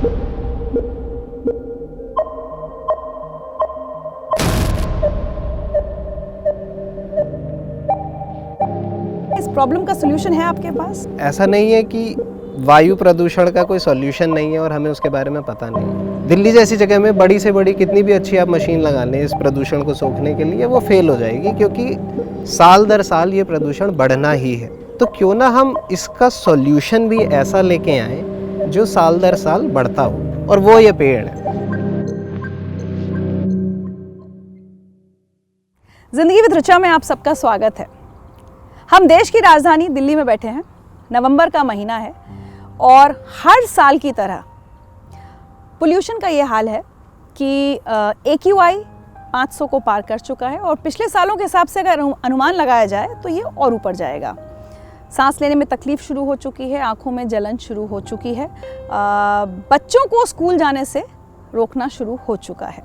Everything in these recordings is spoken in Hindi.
इस प्रॉब्लम का सलूशन है आपके पास? ऐसा नहीं है कि वायु प्रदूषण का कोई सॉल्यूशन नहीं है और हमें उसके बारे में पता नहीं है। दिल्ली जैसी जगह में बड़ी से बड़ी कितनी भी अच्छी आप मशीन लगा लें इस प्रदूषण को सोखने के लिए, वो फेल हो जाएगी, क्योंकि साल दर साल ये प्रदूषण बढ़ना ही है। तो क्यों ना हम इसका सॉल्यूशन भी ऐसा लेके आए जो साल दर साल बढ़ता हो, और वो ये पेड़ है। जिंदगी विद ऋचा में आप सबका स्वागत है। हम देश की राजधानी दिल्ली में बैठे हैं। नवंबर का महीना है और हर साल की तरह पोल्यूशन का ये हाल है कि AQI 500 को पार कर चुका है और पिछले सालों के हिसाब से अगर अनुमान लगाया जाए तो ये और ऊपर जाएगा। सांस लेने में तकलीफ शुरू हो चुकी है, आंखों में जलन शुरू हो चुकी है, बच्चों को स्कूल जाने से रोकना शुरू हो चुका है।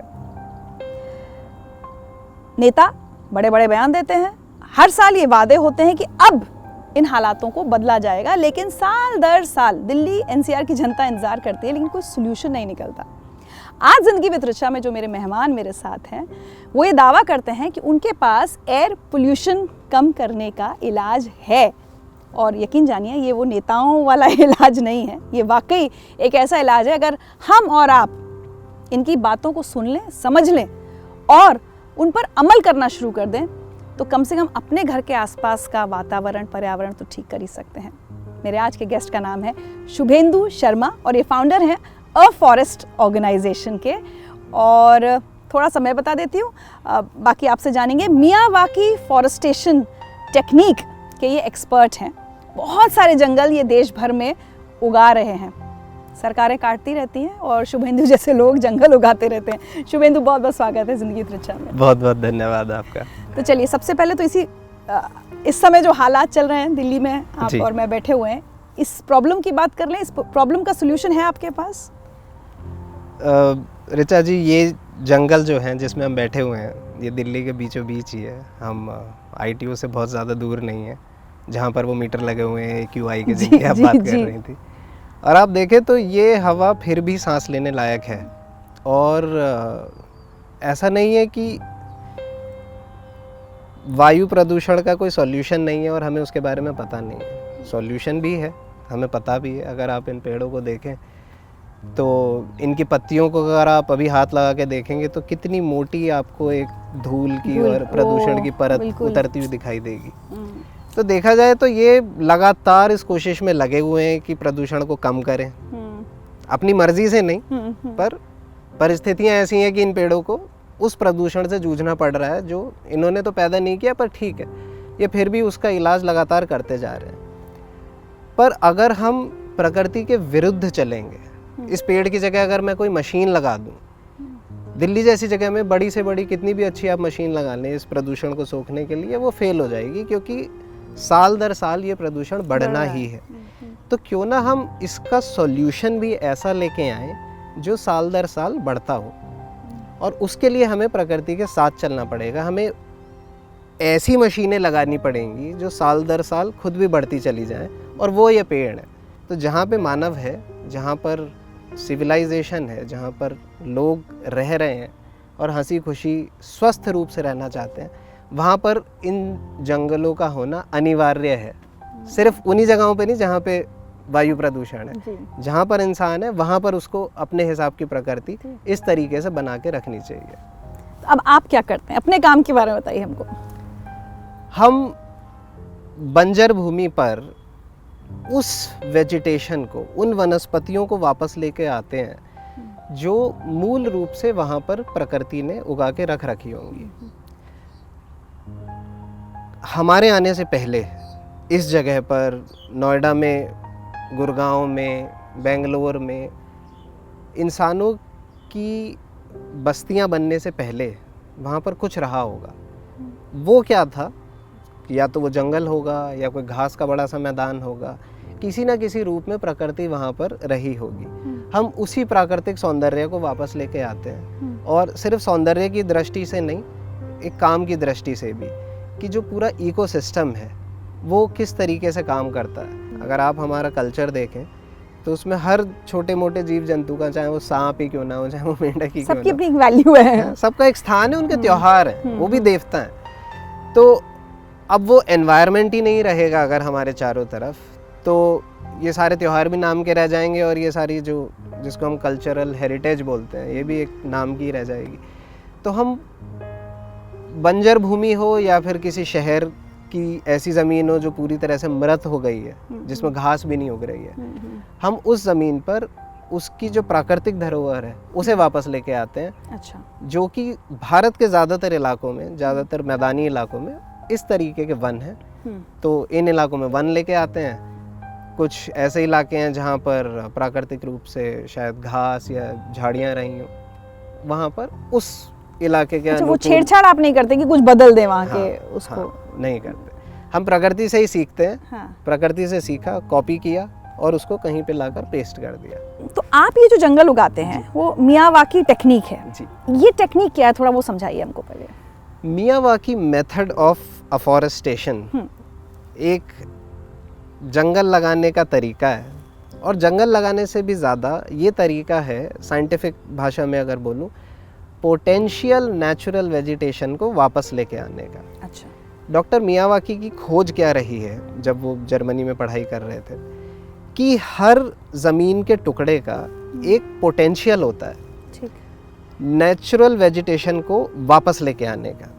नेता बड़े बड़े बयान देते हैं, हर साल ये वादे होते हैं कि अब इन हालातों को बदला जाएगा, लेकिन साल दर साल दिल्ली NCR की जनता इंतजार करती है, लेकिन कोई सॉल्यूशन नहीं निकलता। आज जिंदगी विद ऋचा में जो मेरे मेहमान मेरे साथ हैं, वो ये दावा करते हैं कि उनके पास एयर पोल्यूशन कम करने का इलाज है। और यकीन जानिए, ये वो नेताओं वाला इलाज नहीं है, ये वाकई एक ऐसा इलाज है। अगर हम और आप इनकी बातों को सुन लें, समझ लें और उन पर अमल करना शुरू कर दें, तो कम से कम अपने घर के आसपास का वातावरण, पर्यावरण तो ठीक कर ही सकते हैं। मेरे आज के गेस्ट का नाम है शुभेंदु शर्मा और ये फाउंडर हैं अ फॉरेस्ट ऑर्गेनाइजेशन के। और थोड़ा सा मैं बता देती हूँ, बाकी आपसे जानेंगे। मियावाकी फॉरेस्टेशन टेक्निक के ये एक्सपर्ट हैं। बहुत सारे जंगल ये देश भर में उगा रहे हैं। सरकारें काटती रहती हैं और शुभेंदु जैसे लोग जंगल उगाते रहते हैं। शुभेंदु, बहुत बहुत स्वागत है जिंदगी विद ऋचा में। बहुत बहुत धन्यवाद आपका। तो चलिए, सबसे पहले तो इस समय जो हालात चल रहे हैं दिल्ली में, आप और मैं बैठे हुए हैं, इस प्रॉब्लम की बात कर लें। इस प्रॉब्लम का सलूशन है आपके पास? ऋचा जी, ये जंगल जो हैं जिसमें हम बैठे हुए हैं, ये दिल्ली के बीचों बीच ही है। हम ITO से बहुत ज़्यादा दूर नहीं है, जहाँ पर वो मीटर लगे हुए हैं AQI के, जिनकी आप बात कर रही थी। और आप देखें तो ये हवा फिर भी सांस लेने लायक है। और ऐसा नहीं है कि वायु प्रदूषण का कोई सॉल्यूशन नहीं है और हमें उसके बारे में पता नहीं है। सॉल्यूशन भी है, हमें पता भी है। अगर आप इन पेड़ों को देखें तो इनकी पत्तियों को अगर आप अभी हाथ लगा के देखेंगे तो कितनी मोटी आपको एक धूल की और प्रदूषण की परत उतरती हुई दिखाई देगी। तो देखा जाए तो ये लगातार इस कोशिश में लगे हुए हैं कि प्रदूषण को कम करें, अपनी मर्जी से नहीं, पर परिस्थितियां ऐसी हैं कि इन पेड़ों को उस प्रदूषण से जूझना पड़ रहा है जो इन्होंने तो पैदा नहीं किया। पर ठीक है, ये फिर भी उसका इलाज लगातार करते जा रहे हैं। पर अगर हम प्रकृति के विरुद्ध चलेंगे, इस पेड़ की जगह अगर मैं कोई मशीन लगा दूं, दिल्ली जैसी जगह में बड़ी से बड़ी कितनी भी अच्छी आप मशीन लगा लें इस प्रदूषण को सोखने के लिए, वो फेल हो जाएगी, क्योंकि साल दर साल ये प्रदूषण बढ़ना ही है। तो क्यों ना हम इसका सॉल्यूशन भी ऐसा लेके आए जो साल दर साल बढ़ता हो, और उसके लिए हमें प्रकृति के साथ चलना पड़ेगा। हमें ऐसी मशीनें लगानी पड़ेंगी जो साल दर साल खुद भी बढ़ती चली जाएं, और वो ये पेड़ है। तो जहाँ पे मानव है, जहाँ पर सिविलाइजेशन है, जहाँ पर लोग रह रहे हैं और हंसी खुशी स्वस्थ रूप से रहना चाहते हैं, वहाँ पर इन जंगलों का होना अनिवार्य है। सिर्फ उन्हीं जगहों पे नहीं जहाँ पे वायु प्रदूषण है, जहाँ पर इंसान है वहाँ पर उसको अपने हिसाब की प्रकृति इस तरीके से बना के रखनी चाहिए। अब आप क्या करते हैं? अपने काम के बारे में बताइए हमको। हम बंजर भूमि पर उस वेजिटेशन को, उन वनस्पतियों को वापस लेके आते हैं जो मूल रूप से वहाँ पर प्रकृति ने उगा के रख रखी होंगी। हमारे आने से पहले इस जगह पर, नोएडा में, गुड़गांव में, बेंगलोर में, इंसानों की बस्तियां बनने से पहले वहाँ पर कुछ रहा होगा। वो क्या था? या तो वो जंगल होगा या कोई घास का बड़ा सा मैदान होगा। किसी ना किसी रूप में प्रकृति वहाँ पर रही होगी। हम उसी प्राकृतिक सौंदर्य को वापस लेके आते हैं, और सिर्फ सौंदर्य की दृष्टि से नहीं, एक काम की दृष्टि से भी, कि जो पूरा इकोसिस्टम है वो किस तरीके से काम करता है। अगर आप हमारा कल्चर देखें तो उसमें हर छोटे मोटे जीव जंतु का, चाहे वो सांप ही क्यों ना हो, चाहे वो मेंढक ही क्यों सबकी ना अपनी एक वैल्यू है। हो, सबका एक स्थान है, उनके त्योहार हैं, वो भी देवता हैं। तो अब वो एनवायरनमेंट ही नहीं रहेगा अगर हमारे चारों तरफ, तो ये सारे त्योहार भी नाम के रह जाएंगे और ये सारी जो जिसको हम कल्चरल हेरिटेज बोलते हैं ये भी एक नाम की रह जाएगी। तो हम बंजर भूमि हो या फिर किसी शहर की ऐसी ज़मीन हो जो पूरी तरह से मृत हो गई है, जिसमें घास भी नहीं उग रही है, हम उस ज़मीन पर उसकी जो प्राकृतिक धरोहर है उसे वापस लेके आते हैं। अच्छा। जो कि भारत के ज़्यादातर इलाकों में, ज़्यादातर मैदानी इलाकों में इस तरीके के वन हैं। तो इन इलाकों में वन लेके आते हैं। कुछ ऐसे इलाके हैं जहाँ पर प्राकृतिक रूप से शायद घास या झाड़ियाँ रही हों, वहाँ पर उस इलाके के अच्छा, वो अनुकूल छेड़छाड़ आप नहीं करते कि कुछ बदल दें वहाँ के उसको? हाँ, नहीं करते। हम प्रकृति से ही सीखते हैं। हाँ। प्रकृति से सीखा, कॉपी किया और उसको कहीं पे लाकर पेस्ट कर दिया। तो आप ये जो जंगल उगाते हैं वो मियावाकी टेक्निक है जी। ये टेक्निक क्या है, थोड़ा वो समझाइए हमको पहले। मियावाकी मेथड ऑफ अफॉरेस्टेशन एक जंगल लगाने का तरीका है, और जंगल लगाने से भी ज़्यादा ये तरीका है, साइंटिफिक भाषा में अगर बोलूँ, पोटेंशियल नेचुरल वेजिटेशन को वापस लेके आने का। अच्छा। डॉक्टर मियावाकी की खोज क्या रही है जब वो जर्मनी में पढ़ाई कर रहे थे, कि हर ज़मीन के टुकड़े का एक पोटेंशियल होता है ठीक। नेचुरल वेजिटेशन को वापस लेके आने का।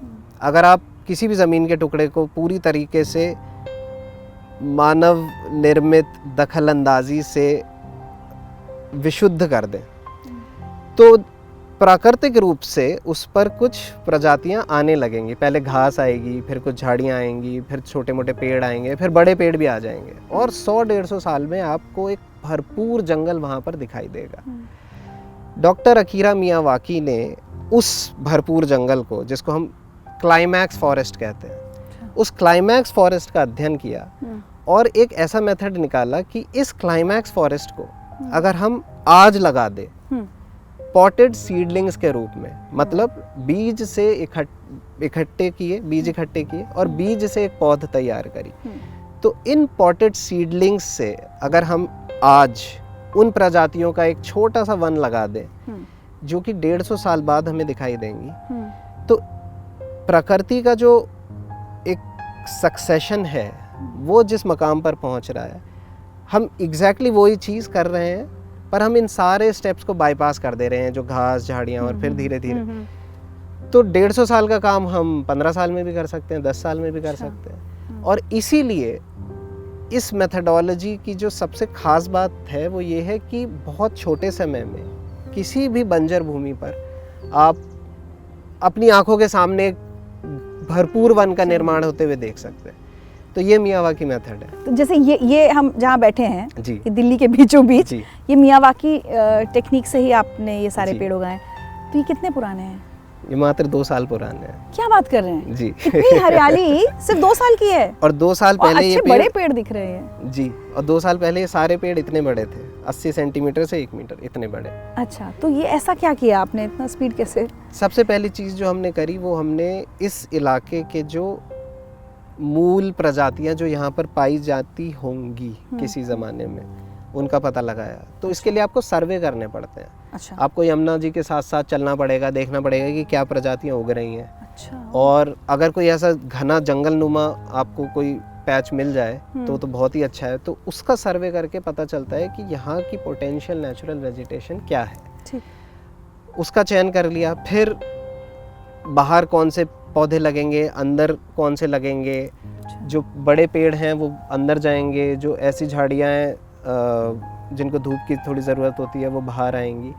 अगर आप किसी भी ज़मीन के टुकड़े को पूरी तरीके से मानव निर्मित दखलंदाजी से विशुद्ध कर दें, तो प्राकृतिक रूप से उस पर कुछ प्रजातियां आने लगेंगी। पहले घास आएगी, फिर कुछ झाड़ियां आएंगी, फिर छोटे मोटे पेड़ आएंगे, फिर बड़े पेड़ भी आ जाएंगे, और 100-150 साल में आपको एक भरपूर जंगल वहाँ पर दिखाई देगा। डॉक्टर अकीरा मियावाकी ने उस भरपूर जंगल को, जिसको हम क्लाइमैक्स फॉरेस्ट कहते हैं, उस क्लाइमैक्स फॉरेस्ट का अध्ययन किया और एक ऐसा मेथड निकाला कि इस क्लाइमैक्स फॉरेस्ट को अगर हम आज लगा दें पॉटेड सीडलिंग्स के रूप में, मतलब बीज से इकट्ठे किए और बीज से एक पौध तैयार करी, तो इन पॉटेड सीडलिंग्स से अगर हम आज उन प्रजातियों का एक छोटा सा वन लगा दें जो कि 150 साल बाद हमें दिखाई देंगी, तो प्रकृति का जो एक सक्सेशन है वो जिस मकाम पर पहुंच रहा है, हम एग्जैक्टली वही चीज़ कर रहे हैं, पर हम इन सारे स्टेप्स को बाईपास कर दे रहे हैं, जो घास झाड़ियाँ, और फिर धीरे धीरे तो 150 साल का काम हम 15 साल में भी कर सकते हैं, 10 साल में भी कर सकते हैं। और इसीलिए इस मेथडोलॉजी की जो सबसे खास बात है वो ये है कि बहुत छोटे समय में किसी भी बंजर भूमि पर आप अपनी आंखों के सामने एक भरपूर वन का निर्माण होते हुए देख सकते हैं। तो ये मियावाकी मेथड है। तो जैसे ये हम जहाँ बैठे हैं जी, ये दिल्ली के बीचों बीच, ये मियावाकी टेक्निक से ही आपने ये सारे पेड़ उगाए। तो ये कितने पुराने हैं? ये मात्र 2 साल पुराने हैं। क्या बात कर रहे हैं जी। इतनी हरियाली सिर्फ 2 साल की है, और 2 साल पहले ये बड़े पेड़ दिख रहे हैं जी, और 2 साल पहले ये सारे पेड़ इतने बड़े थे, 80 सेंटीमीटर से 1 मीटर इतने बड़े। अच्छा, तो ये ऐसा क्या किया आपने, इतना स्पीड कैसे? सबसे पहली चीज़ जो हमने करी वो हमने इस इलाके के जो मूल प्रजातियां जो यहाँ पर पाई जाती होंगी किसी ज़माने में, उनका पता लगाया। तो इसके लिए आपको सर्वे करने पड़ते हैं। अच्छा। आपको यमुना जी के साथ साथ चलना पड़ेगा, देखना पड़ेगा कि क्या प्रजातियां उग रही हैं। अच्छा। और अगर कोई ऐसा घना जंगल नुमा आपको कोई पैच मिल जाए तो बहुत ही अच्छा है। तो उसका सर्वे करके पता चलता है कि यहाँ की पोटेंशियल नेचुरल वेजिटेशन क्या है। ठीक। उसका चयन कर लिया, फिर बाहर कौन से पौधे लगेंगे, अंदर कौन से लगेंगे, जो बड़े पेड़ हैं वो अंदर जाएंगे, जो ऐसी झाड़ियाँ हैं जिनको धूप की थोड़ी ज़रूरत होती है वो बाहर आएंगी,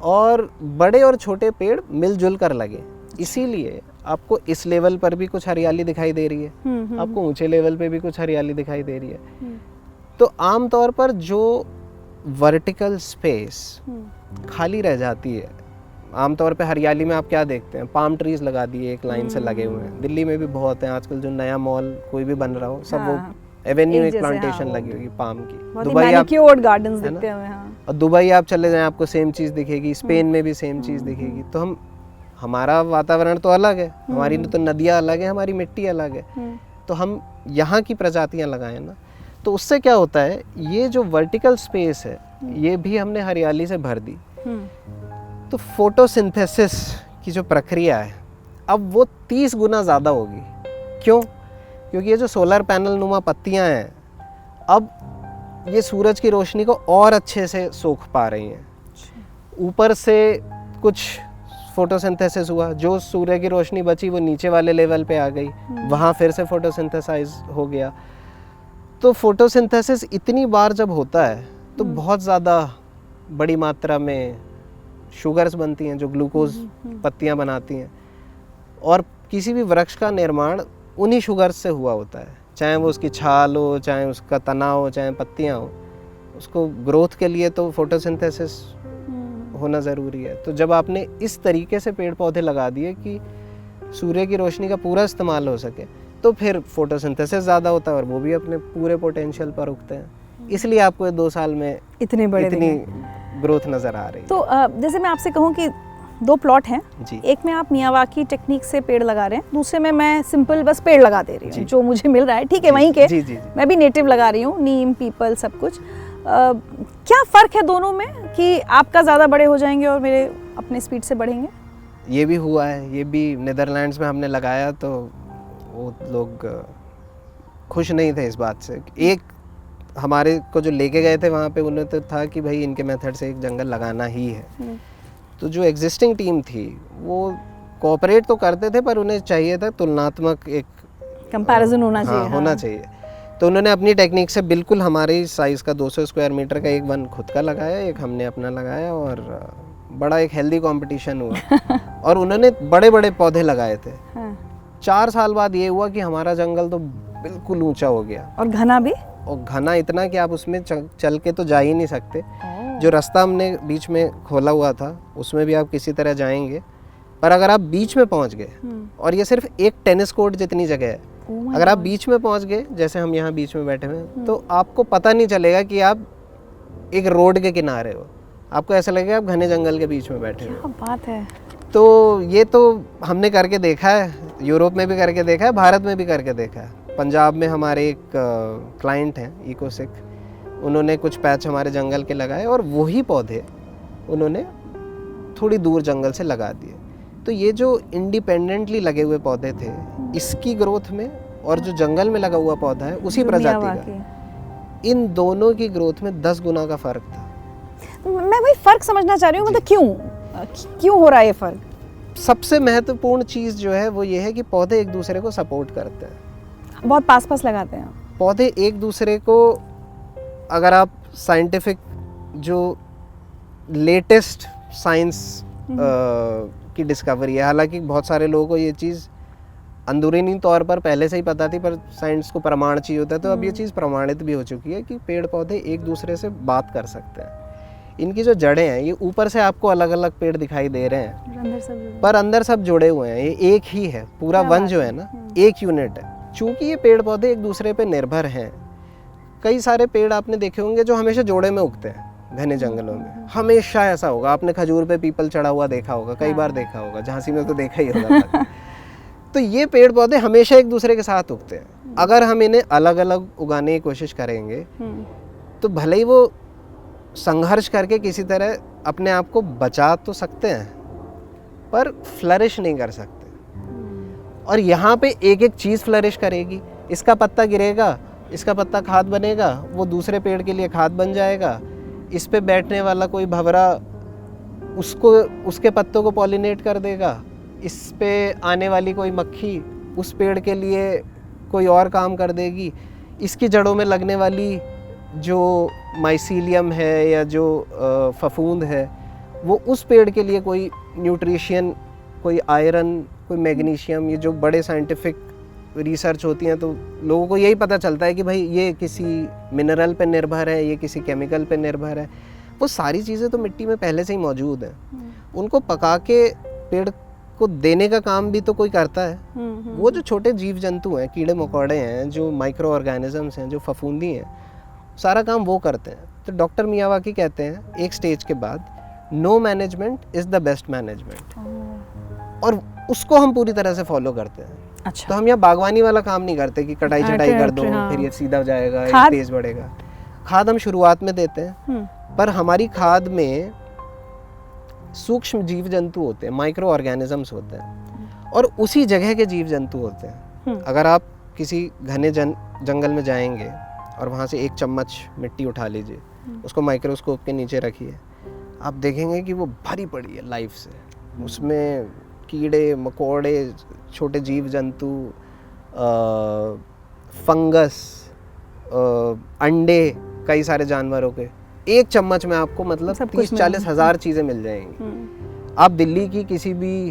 और बड़े और छोटे पेड़ मिलजुल कर लगे। इसीलिए आपको इस लेवल पर भी कुछ हरियाली दिखाई दे रही है, आपको ऊंचे लेवल पे भी कुछ हरियाली दिखाई दे रही है। तो आमतौर पर जो वर्टिकल स्पेस खाली रह जाती है, आमतौर पे हरियाली में आप क्या देखते हैं, पाम ट्रीज लगा दिए एक लाइन से लगे हुए हैं। दिल्ली में भी बहुत हैं आजकल, जो नया मॉल कोई भी बन रहा हो सब वो एवेन्यू एक प्लांटेशन लगी होगी पाम की। दुबई आप गार्डन्स दिखते हैं, और दुबई आप चले जाएं आपको सेम चीज़ दिखेगी, स्पेन में भी सेम चीज़ दिखेगी। तो हमारा वातावरण तो अलग है, हमारी तो नदियाँ अलग है, हमारी मिट्टी अलग है, तो हम यहाँ की प्रजातियाँ लगाएं ना। तो उससे क्या होता है, ये जो वर्टिकल स्पेस है ये भी हमने हरियाली से भर दी। तो फोटोसिंथेसिस की जो प्रक्रिया है अब वो 30 गुना ज़्यादा होगी। क्यों? क्योंकि ये जो सोलर पैनल नुमा पत्तियां हैं अब ये सूरज की रोशनी को और अच्छे से सोख पा रही हैं। ऊपर से कुछ फोटोसिंथेसिस हुआ, जो सूर्य की रोशनी बची वो नीचे वाले लेवल पे आ गई, वहाँ फिर से फोटोसिंथेसाइज हो गया। तो फोटोसिंथेसिस इतनी बार जब होता है तो बहुत ज़्यादा बड़ी मात्रा में शुगर्स बनती हैं जो ग्लूकोज पत्तियां बनाती हैं, और किसी भी वृक्ष का निर्माण उन्हीं शुगर्स से हुआ होता है, चाहे वो उसकी छाल हो, चाहे उसका तना हो, चाहे पत्तियां हो। उसको ग्रोथ के लिए तो फोटोसिंथेसिस होना ज़रूरी है। तो जब आपने इस तरीके से पेड़ पौधे लगा दिए कि सूर्य की रोशनी का पूरा इस्तेमाल हो सके, तो फिर फोटोसिंथेसिस ज़्यादा होता है और वो भी अपने पूरे पोटेंशियल पर उगते हैं। इसलिए आपको 2 साल में इतनी ग्रोथ नज़र आ रही है। तो जैसे मैं आपसे कहूँ कि 2 प्लॉट हैं जी। एक में आप मियावाकी टेक्निक से पेड़ लगा रहे हैं, दूसरे में मैं सिंपल बस पेड़ लगा दे रही हूँ जो मुझे मिल रहा है, ठीक है, वहीं के। जी। मैं भी नेटिव लगा रही हूँ, नीम पीपल सब कुछ। क्या फ़र्क है दोनों में कि आपका ज़्यादा बड़े हो जाएंगे और मेरे अपने स्पीड से बढ़ेंगे? ये भी हुआ है, ये भी नीदरलैंड्स में हमने लगाया तो वो लोग खुश नहीं थे इस बात से। एक हमारे को जो लेके गए थे वहाँ पे उन्हें तो था कि भाई इनके मेथड से एक जंगल लगाना ही है। तो जो एग्जिस्टिंग टीम थी वो कोऑपरेट तो करते थे पर उन्हें चाहिए था तुलनात्मक एक कंपैरिजन होना चाहिए। होना चाहिए। तो उन्होंने अपनी टेक्निक से बिल्कुल हमारे साइज़ का 200 स्क्वायर मीटर का एक वन खुद का लगाया, एक हमने अपना लगाया और बड़ा एक हेल्दी कंपटीशन हुआ। और उन्होंने बड़े बड़े पौधे लगाए थे। 4 साल बाद ये हुआ कि हमारा जंगल तो बिल्कुल ऊंचा हो गया और घना भी, और घना इतना कि आप उसमें चल के तो जा ही नहीं सकते। जो रास्ता हमने बीच में खोला हुआ था उसमें भी आप किसी तरह जाएंगे, पर अगर आप बीच में पहुंच गए, और ये सिर्फ एक टेनिस कोर्ट जितनी जगह है, अगर आप बीच में पहुंच गए, जैसे हम यहाँ बीच में बैठे हुए, तो आपको पता नहीं चलेगा कि आप एक रोड के किनारे हो। आपको ऐसा लगेगा आप घने जंगल के बीच में बैठे हो। क्या बात है। तो ये तो हमने करके देखा है, यूरोप में भी करके देखा है, भारत में भी करके देखा है। पंजाब में हमारे एक क्लाइंट हैं इकोसिक, उन्होंने कुछ पैच हमारे जंगल के लगाए और वही पौधे उन्होंने थोड़ी दूर जंगल से लगा दिए। तो ये जो इंडिपेंडेंटली लगे हुए पौधे थे, इसकी ग्रोथ में और जो जंगल में लगा हुआ पौधा है उसी प्रजाति का, इन दोनों की ग्रोथ में 10 गुना का फ़र्क था। मैं वही फ़र्क समझना चाह रही हूँ, मतलब क्यों हो रहा है ये फ़र्क? सबसे महत्वपूर्ण चीज़ जो है वो ये है कि पौधे एक दूसरे को सपोर्ट करते हैं, बहुत पास लगाते हैं पौधे एक दूसरे को। अगर आप साइंटिफिक जो लेटेस्ट साइंस की डिस्कवरी है, हालांकि बहुत सारे लोगों को ये चीज़ अंदरूनी तौर पर पहले से ही पता थी, पर साइंस को प्रमाण चाहिए होता है, तो अब ये चीज़ प्रमाणित भी हो चुकी है कि पेड़ पौधे एक दूसरे से बात कर सकते हैं। इनकी जो जड़ें हैं, ये ऊपर से आपको अलग अलग पेड़ दिखाई दे रहे हैं, पर अंदर सब जुड़े हुए हैं, ये एक ही है, पूरा वन जो है ना एक यूनिट है। चूँकि ये पेड़ पौधे एक दूसरे पे निर्भर हैं, कई सारे पेड़ आपने देखे होंगे जो हमेशा जोड़े में उगते हैं घने जंगलों में, हमेशा ऐसा होगा। आपने खजूर पे पीपल चढ़ा हुआ देखा होगा, कई बार देखा होगा, झांसी में तो देखा ही होगा। तो ये पेड़ पौधे हमेशा एक दूसरे के साथ उगते हैं। अगर हम इन्हें अलग अलग उगाने की कोशिश करेंगे तो भले ही वो संघर्ष करके किसी तरह अपने आप को बचा तो सकते हैं, पर फ्लरिश नहीं कर सकते। और यहाँ पे एक एक चीज़ फ्लरिश करेगी। इसका पत्ता गिरेगा, इसका पत्ता खाद बनेगा, वो दूसरे पेड़ के लिए खाद बन जाएगा। इस पे बैठने वाला कोई भंवरा उसके पत्तों को पॉलिनेट कर देगा। इस पे आने वाली कोई मक्खी उस पेड़ के लिए कोई और काम कर देगी। इसकी जड़ों में लगने वाली जो माइसीलियम है या जो फफूंद है, वो उस पेड़ के लिए कोई न्यूट्रिशन, कोई आयरन, कोई मैग्नीशियम, ये जो बड़े साइंटिफिक रिसर्च होती हैं तो लोगों को यही पता चलता है कि भाई ये किसी मिनरल पे निर्भर है, ये किसी केमिकल पे निर्भर है। वो सारी चीज़ें तो मिट्टी में पहले से ही मौजूद हैं। उनको पका के पेड़ को देने का काम भी तो कोई करता है। वो जो छोटे जीव जंतु हैं, कीड़े मकोड़े हैं, जो माइक्रो ऑर्गेनिजम्स हैं, जो फफूंदी हैं, सारा काम वो करते हैं। तो डॉक्टर मियावाकी कहते हैं एक स्टेज के बाद, no management is the best management, और उसको हम पूरी तरह से फॉलो करते हैं। अच्छा। तो हम यहाँ बागवानी वाला काम नहीं करते कि कटाई छटाई कर दो हाँ। फिर ये सीधा जाएगा, ये खाद? तेज बढ़ेगा। खाद हम शुरुआत में देते हैं, पर हमारी खाद में सूक्ष्म जीव जंतु होते हैं, माइक्रो ऑर्गेनिजम्स होते हैं, और उसी जगह के जीव जंतु होते हैं। अगर आप किसी घने जंगल में जाएंगे और वहाँ से एक चम्मच मिट्टी उठा लीजिए, उसको माइक्रोस्कोप के नीचे रखिए, आप देखेंगे कि वो भरी पड़ी है लाइफ से। उसमें कीड़े मकोड़े, छोटे जीव जंतु, फंगस, अंडे, कई सारे जानवरों के एक चम्मच में आपको मतलब 30-40 हज़ार चीज़ें मिल जाएंगी। आप दिल्ली की किसी भी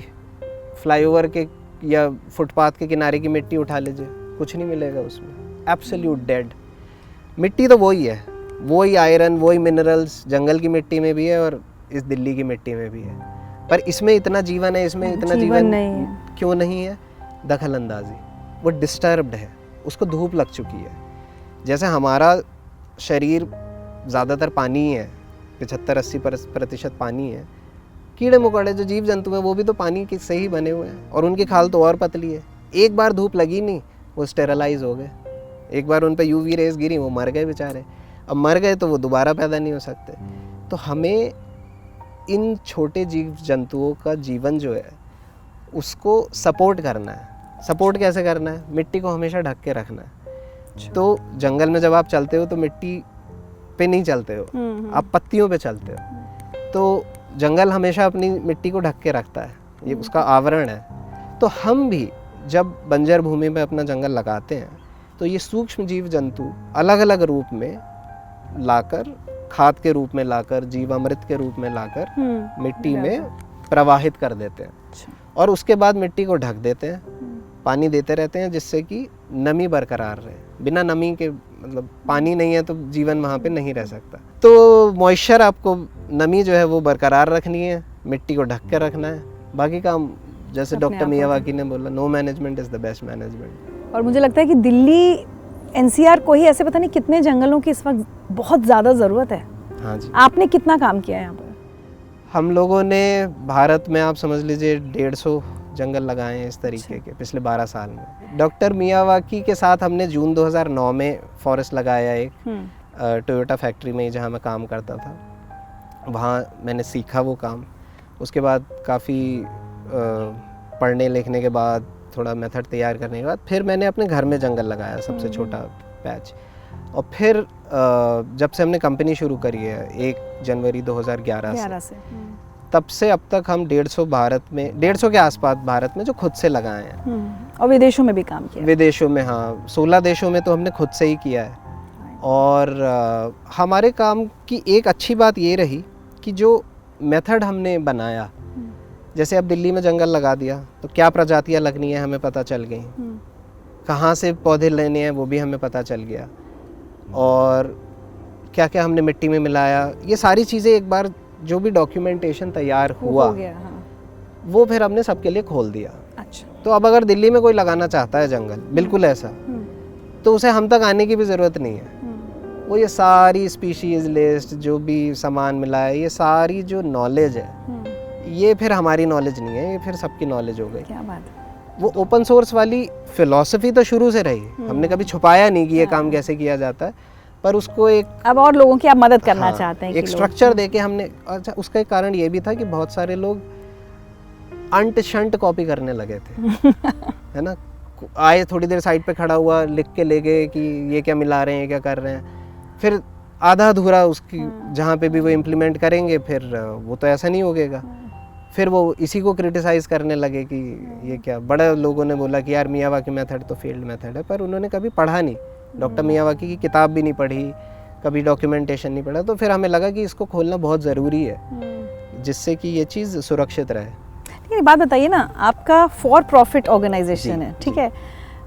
फ्लाईओवर के या फुटपाथ के किनारे की मिट्टी उठा लीजिए, कुछ नहीं मिलेगा उसमें, एब्सोल्यूट डेड। मिट्टी तो वही है, वही आयरन, वही मिनरल्स जंगल की मिट्टी में भी है और इस दिल्ली की मिट्टी में भी है, पर इसमें इतना जीवन है, इसमें इतना जीवन नहीं है। क्यों नहीं है? दखल अंदाजी, वो डिस्टर्ब्ड है, उसको धूप लग चुकी है। जैसे हमारा शरीर ज़्यादातर पानी ही है, 75-80% पानी है, कीड़े मकोड़े जो जीव जंतु हैं वो भी तो पानी के से ही बने हुए हैं, और उनकी खाल तो और पतली है। एक बार धूप लगी नहीं, वो स्टेरलाइज हो गए, एक बार उन पर यूवी रेस गिरी, वो मर गए बेचारे। अब मर गए तो वो दोबारा पैदा नहीं हो सकते। तो हमें इन छोटे जीव जंतुओं का जीवन जो है उसको सपोर्ट करना है। सपोर्ट कैसे करना है? मिट्टी को हमेशा ढक के रखना है। तो जंगल में जब आप चलते हो तो मिट्टी पे नहीं चलते हो, आप पत्तियों पे चलते हो। तो जंगल हमेशा अपनी मिट्टी को ढक के रखता है, ये उसका आवरण है। तो हम भी जब बंजर भूमि में अपना जंगल लगाते हैं तो ये सूक्ष्म जीव जंतु अलग अलग रूप में लाकर, खाद के रूप में लाकर, जीवामृत के रूप में लाकर मिट्टी में प्रवाहित कर देते हैं, और उसके बाद मिट्टी को ढक देते हैं, पानी देते रहते हैं जिससे कि नमी बरकरार रहे। बिना नमी के, मतलब पानी नहीं है तो जीवन वहाँ पे नहीं रह सकता। तो मॉइस्चर, आपको नमी जो है वो बरकरार रखनी है, मिट्टी को ढक के रखना है, बाकी काम जैसे डॉक्टर मियावाकी ने बोला, no management is the best management. और मुझे लगता है कि दिल्ली एनसीआर को ही ऐसे पता नहीं कितने जंगलों की इस वक्त बहुत ज़्यादा ज़रूरत है। हाँ जी। आपने कितना काम किया है यहाँ पर? हम लोगों ने भारत में आप समझ लीजिए 150 जंगल लगाए हैं इस तरीके के पिछले 12 साल में। डॉक्टर मियावाकी के साथ हमने जून 2009 में फॉरेस्ट लगाया एक टोयोटा फैक्ट्री में, जहाँ मैं काम करता था। वहाँ मैंने सीखा वो काम। उसके बाद काफ़ी पढ़ने लिखने के बाद, थोड़ा मेथड तैयार करने के बाद, फिर मैंने अपने घर में जंगल लगाया, सबसे छोटा पैच। और फिर जब से हमने कंपनी शुरू करी है 1 जनवरी 2011 से, तब से अब तक हम 150 भारत में, 150 के आसपास भारत में जो खुद से लगाए हैं। और विदेशों में भी काम किया? विदेशों में हाँ, 16 देशों में तो हमने खुद से ही किया है। और हमारे काम की एक अच्छी बात ये रही कि जो मेथड हमने बनाया, जैसे अब दिल्ली में जंगल लगा दिया तो क्या प्रजातियां लगनी है हमें पता चल गई, कहाँ से पौधे लेने हैं वो भी हमें पता चल गया, और क्या क्या हमने मिट्टी में मिलाया, ये सारी चीज़ें एक बार जो भी डॉक्यूमेंटेशन तैयार हुआ हो गया, हाँ। वो फिर हमने सबके लिए खोल दिया। अच्छा। तो अब अगर दिल्ली में कोई लगाना चाहता है जंगल बिल्कुल ऐसा, तो उसे हम तक आने की भी ज़रूरत नहीं है। वो ये सारी स्पीशीज़ लिस्ट, जो भी सामान मिला है, ये सारी जो नॉलेज है, ये फिर हमारी नॉलेज नहीं है, ये फिर सबकी नॉलेज हो गई। क्या बात है। वो ओपन सोर्स वाली फिलॉसफी तो शुरू से रही, हमने कभी छुपाया नहीं कि ये काम कैसे किया जाता है, पर उसको एक अब और लोगों की आप मदद करना चाहते हैं, एक स्ट्रक्चर देके हमने। अच्छा, उसका एक कारण ये भी था कि बहुत सारे लोग अंट शंट कॉपी करने लगे थे है ना, आए थोड़ी देर साइड पे खड़ा हुआ, लिख के ले गए कि ये क्या मिला रहे हैं, क्या कर रहे हैं, फिर आधा अधूरा उसकी जहाँ पे भी वो इम्प्लीमेंट करेंगे, फिर वो तो ऐसा नहीं होगा, फिर वो इसी को क्रिटिसाइज़ करने लगे कि ये क्या। बड़े लोगों ने बोला कि यार मियावाकी मेथड तो फेल्ड मेथड है, पर उन्होंने कभी पढ़ा नहीं, डॉक्टर मियावाकी की किताब भी नहीं पढ़ी, कभी डॉक्यूमेंटेशन नहीं पढ़ा। तो फिर हमें लगा कि इसको खोलना बहुत ज़रूरी है, जिससे कि ये चीज़ सुरक्षित रहे। लेकिन बात बताइए ना, आपका फॉर प्रॉफिट ऑर्गेनाइजेशन है, ठीक है,